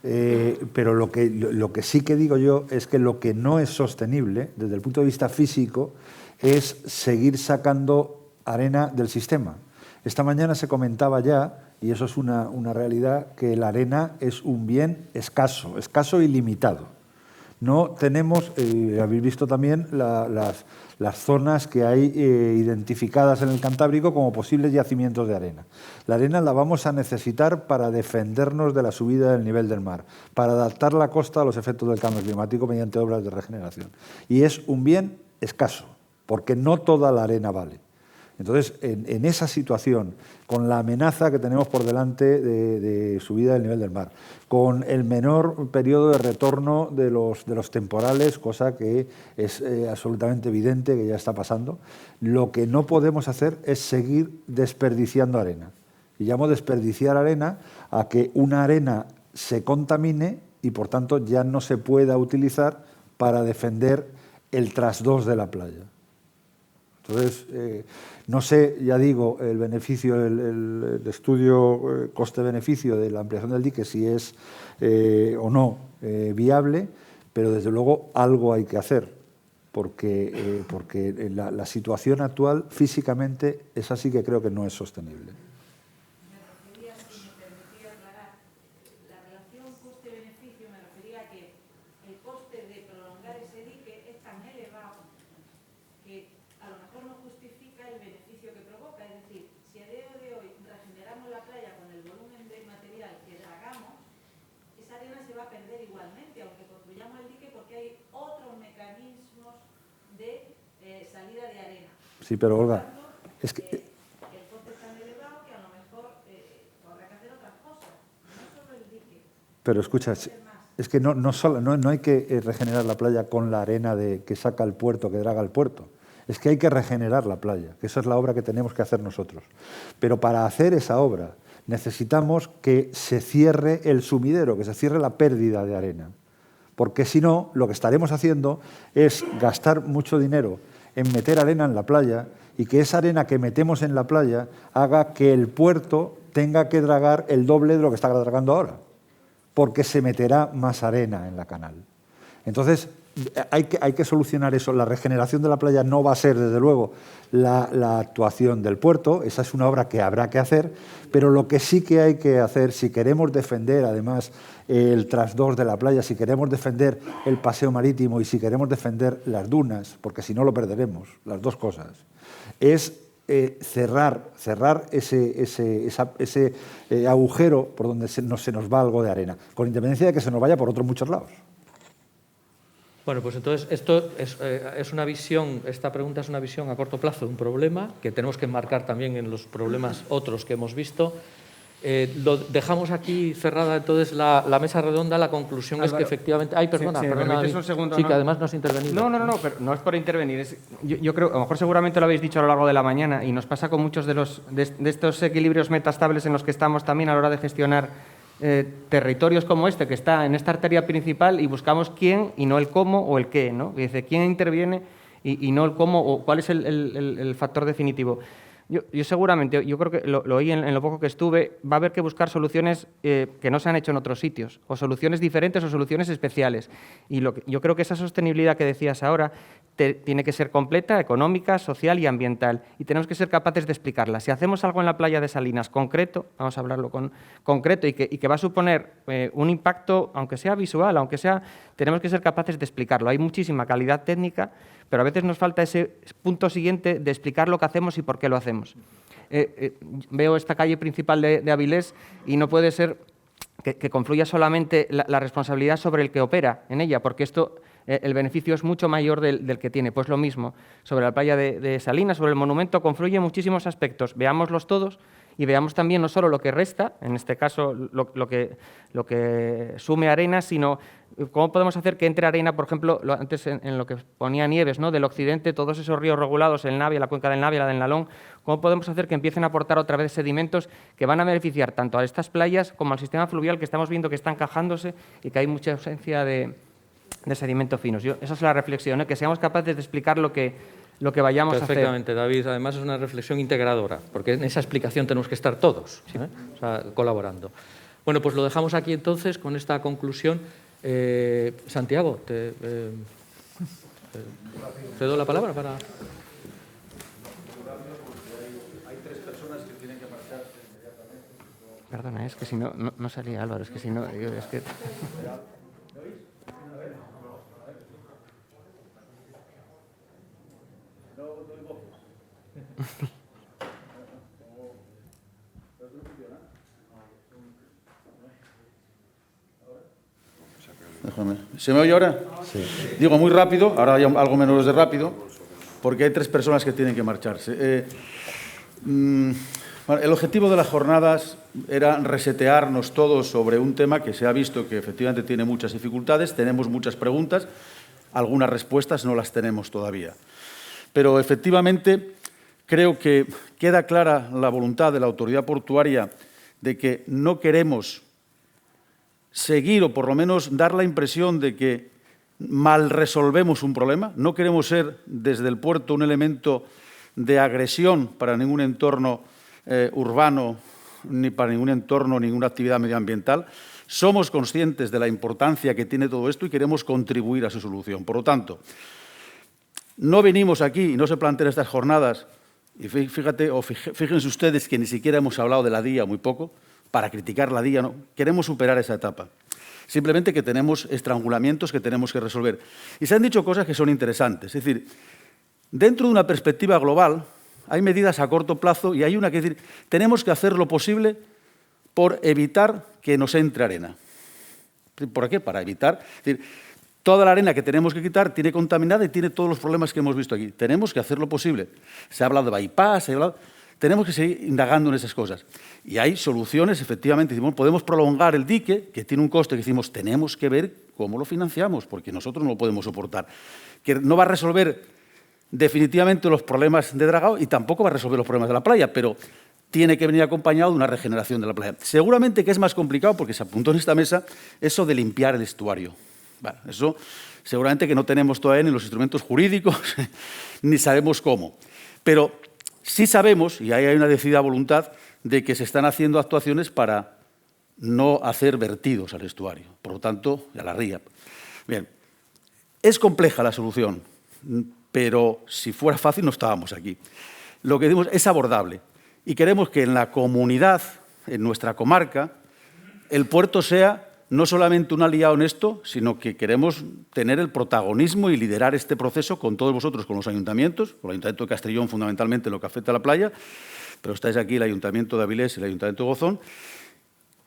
Pero lo que sí que digo yo es que lo que no es sostenible, desde el punto de vista físico, es seguir sacando arena del sistema. Esta mañana se comentaba ya, y eso es una realidad, que la arena es un bien escaso y limitado. No tenemos, habéis visto también las zonas que hay identificadas en el Cantábrico como posibles yacimientos de arena. La arena la vamos a necesitar para defendernos de la subida del nivel del mar, para adaptar la costa a los efectos del cambio climático mediante obras de regeneración. Y es un bien escaso, porque no toda la arena vale. Entonces, en esa situación, con la amenaza que tenemos por delante de subida del nivel del mar, con el menor periodo de retorno de los temporales, cosa que es absolutamente evidente que ya está pasando, lo que no podemos hacer es seguir desperdiciando arena. Y llamo desperdiciar arena a que una arena se contamine y, por tanto, ya no se pueda utilizar para defender el trasdos de la playa. Entonces, no sé, ya digo, el beneficio, el estudio coste-beneficio de la ampliación del dique, si es o no viable, pero desde luego algo hay que hacer, porque la situación actual físicamente es así que creo que no es sostenible. La relación coste-beneficio me refería a que el coste de prolongar ese dique es tan elevado que a lo mejor no justifica el beneficio que provoca. Es decir, si a día de hoy regeneramos la playa con el volumen de material que dragamos, esa arena se va a perder igualmente, aunque construyamos el dique, porque hay otros mecanismos de salida de arena. Sí, pero Olga, es que... el coste es tan elevado que a lo mejor habrá que hacer otras cosas, no solo el dique. Pero escucha, es que no hay que regenerar la playa con la arena que saca el puerto, que draga el puerto. Es que hay que regenerar la playa, que esa es la obra que tenemos que hacer nosotros. Pero para hacer esa obra necesitamos que se cierre el sumidero, que se cierre la pérdida de arena. Porque si no, lo que estaremos haciendo es gastar mucho dinero en meter arena en la playa y que esa arena que metemos en la playa haga que el puerto tenga que dragar el doble de lo que está dragando ahora, porque se meterá más arena en la canal. Entonces, hay que solucionar eso. La regeneración de la playa no va a ser, desde luego, la actuación del puerto. Esa es una obra que habrá que hacer, pero lo que sí que hay que hacer, si queremos defender, además, el trasdos de la playa, si queremos defender el paseo marítimo y si queremos defender las dunas, porque si no lo perderemos, las dos cosas, es cerrar ese agujero por donde se nos va algo de arena, con independencia de que se nos vaya por otros muchos lados. Bueno, pues entonces esto es una visión, esta pregunta es una visión a corto plazo de un problema que tenemos que enmarcar también en los problemas otros que hemos visto. Lo dejamos aquí cerrada entonces la mesa redonda. La conclusión Álvaro, es que efectivamente... Ay, perdona, si me perdona. permites un segundo, sí, ¿no? que además no has intervenido. No, pero no es por intervenir. Yo creo, a lo mejor seguramente lo habéis dicho a lo largo de la mañana y nos pasa con muchos de estos equilibrios metastables en los que estamos también a la hora de gestionar territorios como este, que está en esta arteria principal y buscamos quién y no el cómo o el qué, ¿no? Y dice, ¿quién interviene y no el cómo o cuál es el factor definitivo? Yo seguramente, yo creo que lo oí en lo poco que estuve, va a haber que buscar soluciones que no se han hecho en otros sitios, o soluciones diferentes o soluciones especiales. Y yo creo que esa sostenibilidad que decías ahora tiene que ser completa, económica, social y ambiental. Y tenemos que ser capaces de explicarla. Si hacemos algo en la playa de Salinas concreto, vamos a hablarlo concreto, y que va a suponer un impacto, aunque sea visual, aunque sea, tenemos que ser capaces de explicarlo. Hay muchísima calidad técnica, pero a veces nos falta ese punto siguiente de explicar lo que hacemos y por qué lo hacemos. Veo esta calle principal de Avilés y no puede ser que confluya solamente la responsabilidad sobre el que opera en ella, porque esto, el beneficio es mucho mayor del que tiene. Pues lo mismo, sobre la playa de Salinas, sobre el monumento, confluyen muchísimos aspectos. Veámoslos todos y veamos también no solo lo que resta, en este caso lo que sume arena, sino cómo podemos hacer que entre arena, por ejemplo, antes en lo que ponía Nieves, ¿no? Del occidente, todos esos ríos regulados, el Navia, la cuenca del Navia, la del Nalón, cómo podemos hacer que empiecen a aportar otra vez sedimentos que van a beneficiar tanto a estas playas como al sistema fluvial, que estamos viendo que está encajándose y que hay mucha ausencia de sedimentos finos. Esa es la reflexión, ¿no? Que seamos capaces de explicar lo que vayamos a hacer. Perfectamente, David. Además es una reflexión integradora, porque en esa explicación tenemos que estar todos, o sea, colaborando. Bueno, pues lo dejamos aquí entonces con esta conclusión. Santiago, te doy la palabra para... Hay 3 personas que tienen que marcharse inmediatamente. Perdona, es que si no salía Álvaro, es que si no... Es que... Déjame. ¿Se me oye ahora? Sí. Digo muy rápido, ahora hay algo menos de rápido, porque hay 3 personas que tienen que marcharse. El objetivo de las jornadas era resetearnos todos sobre un tema que se ha visto que efectivamente tiene muchas dificultades, tenemos muchas preguntas, algunas respuestas no las tenemos todavía. Pero efectivamente creo que queda clara la voluntad de la autoridad portuaria de que no queremos seguir o por lo menos dar la impresión de que mal resolvemos un problema. No queremos ser desde el puerto un elemento de agresión para ningún entorno urbano, ni para ningún entorno, ninguna actividad medioambiental. Somos conscientes de la importancia que tiene todo esto y queremos contribuir a su solución. Por lo tanto, no venimos aquí y no se plantean estas jornadas, y fíjense ustedes que ni siquiera hemos hablado de la DIA, muy poco, para criticar la DIA, no. Queremos superar esa etapa. Simplemente que tenemos estrangulamientos que tenemos que resolver. Y se han dicho cosas que son interesantes. Es decir, dentro de una perspectiva global, hay medidas a corto plazo y hay una que decir, tenemos que hacer lo posible por evitar que nos entre arena. ¿Por qué? Para evitar. Es decir, toda la arena que tenemos que quitar tiene contaminada y tiene todos los problemas que hemos visto aquí. Tenemos que hacer lo posible. Se ha hablado de bypass, tenemos que seguir indagando en esas cosas. Y hay soluciones, efectivamente. Decimos, podemos prolongar el dique, que tiene un coste, que decimos, tenemos que ver cómo lo financiamos, porque nosotros no lo podemos soportar. Que no va a resolver definitivamente los problemas de dragado y tampoco va a resolver los problemas de la playa, pero tiene que venir acompañado de una regeneración de la playa. Seguramente que es más complicado, porque se apuntó en esta mesa, eso de limpiar el estuario. Bueno, eso seguramente que no tenemos todavía ni los instrumentos jurídicos, ni sabemos cómo. Pero sí sabemos, y ahí hay una decidida voluntad, de que se están haciendo actuaciones para no hacer vertidos al estuario, por lo tanto, a la ría. Bien, es compleja la solución, pero si fuera fácil no estábamos aquí. Lo que decimos es abordable y queremos que en la comunidad, en nuestra comarca, el puerto sea no solamente un aliado en esto, sino que queremos tener el protagonismo y liderar este proceso con todos vosotros, con los ayuntamientos, con el Ayuntamiento de Castellón fundamentalmente en lo que afecta a la playa, pero estáis aquí el Ayuntamiento de Avilés y el Ayuntamiento de Gozón.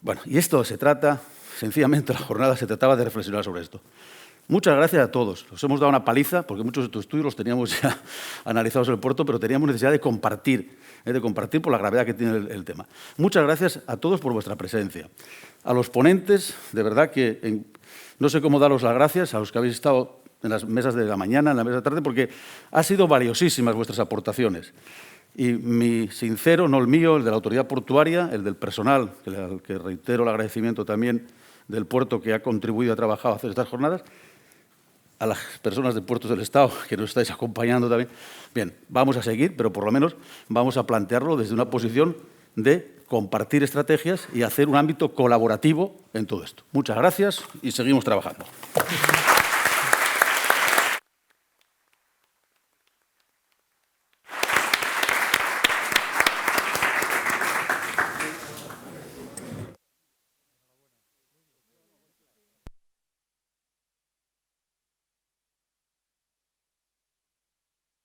Bueno, y esto se trata, sencillamente la jornada se trataba de reflexionar sobre esto. Muchas gracias a todos. Os hemos dado una paliza, porque muchos de estos estudios los teníamos ya analizados en el puerto, pero teníamos necesidad de compartir por la gravedad que tiene el tema. Muchas gracias a todos por vuestra presencia. A los ponentes, de verdad que no sé cómo daros las gracias, a los que habéis estado en las mesas de la mañana, en la mesa de la tarde, porque han sido valiosísimas vuestras aportaciones. Y mi sincero, no el mío, el de la autoridad portuaria, el del personal, al que reitero el agradecimiento también del puerto que ha contribuido, ha trabajado a hacer estas jornadas, a las personas de Puertos del Estado que nos estáis acompañando también. Bien, vamos a seguir, pero por lo menos vamos a plantearlo desde una posición de compartir estrategias y hacer un ámbito colaborativo en todo esto. Muchas gracias y seguimos trabajando.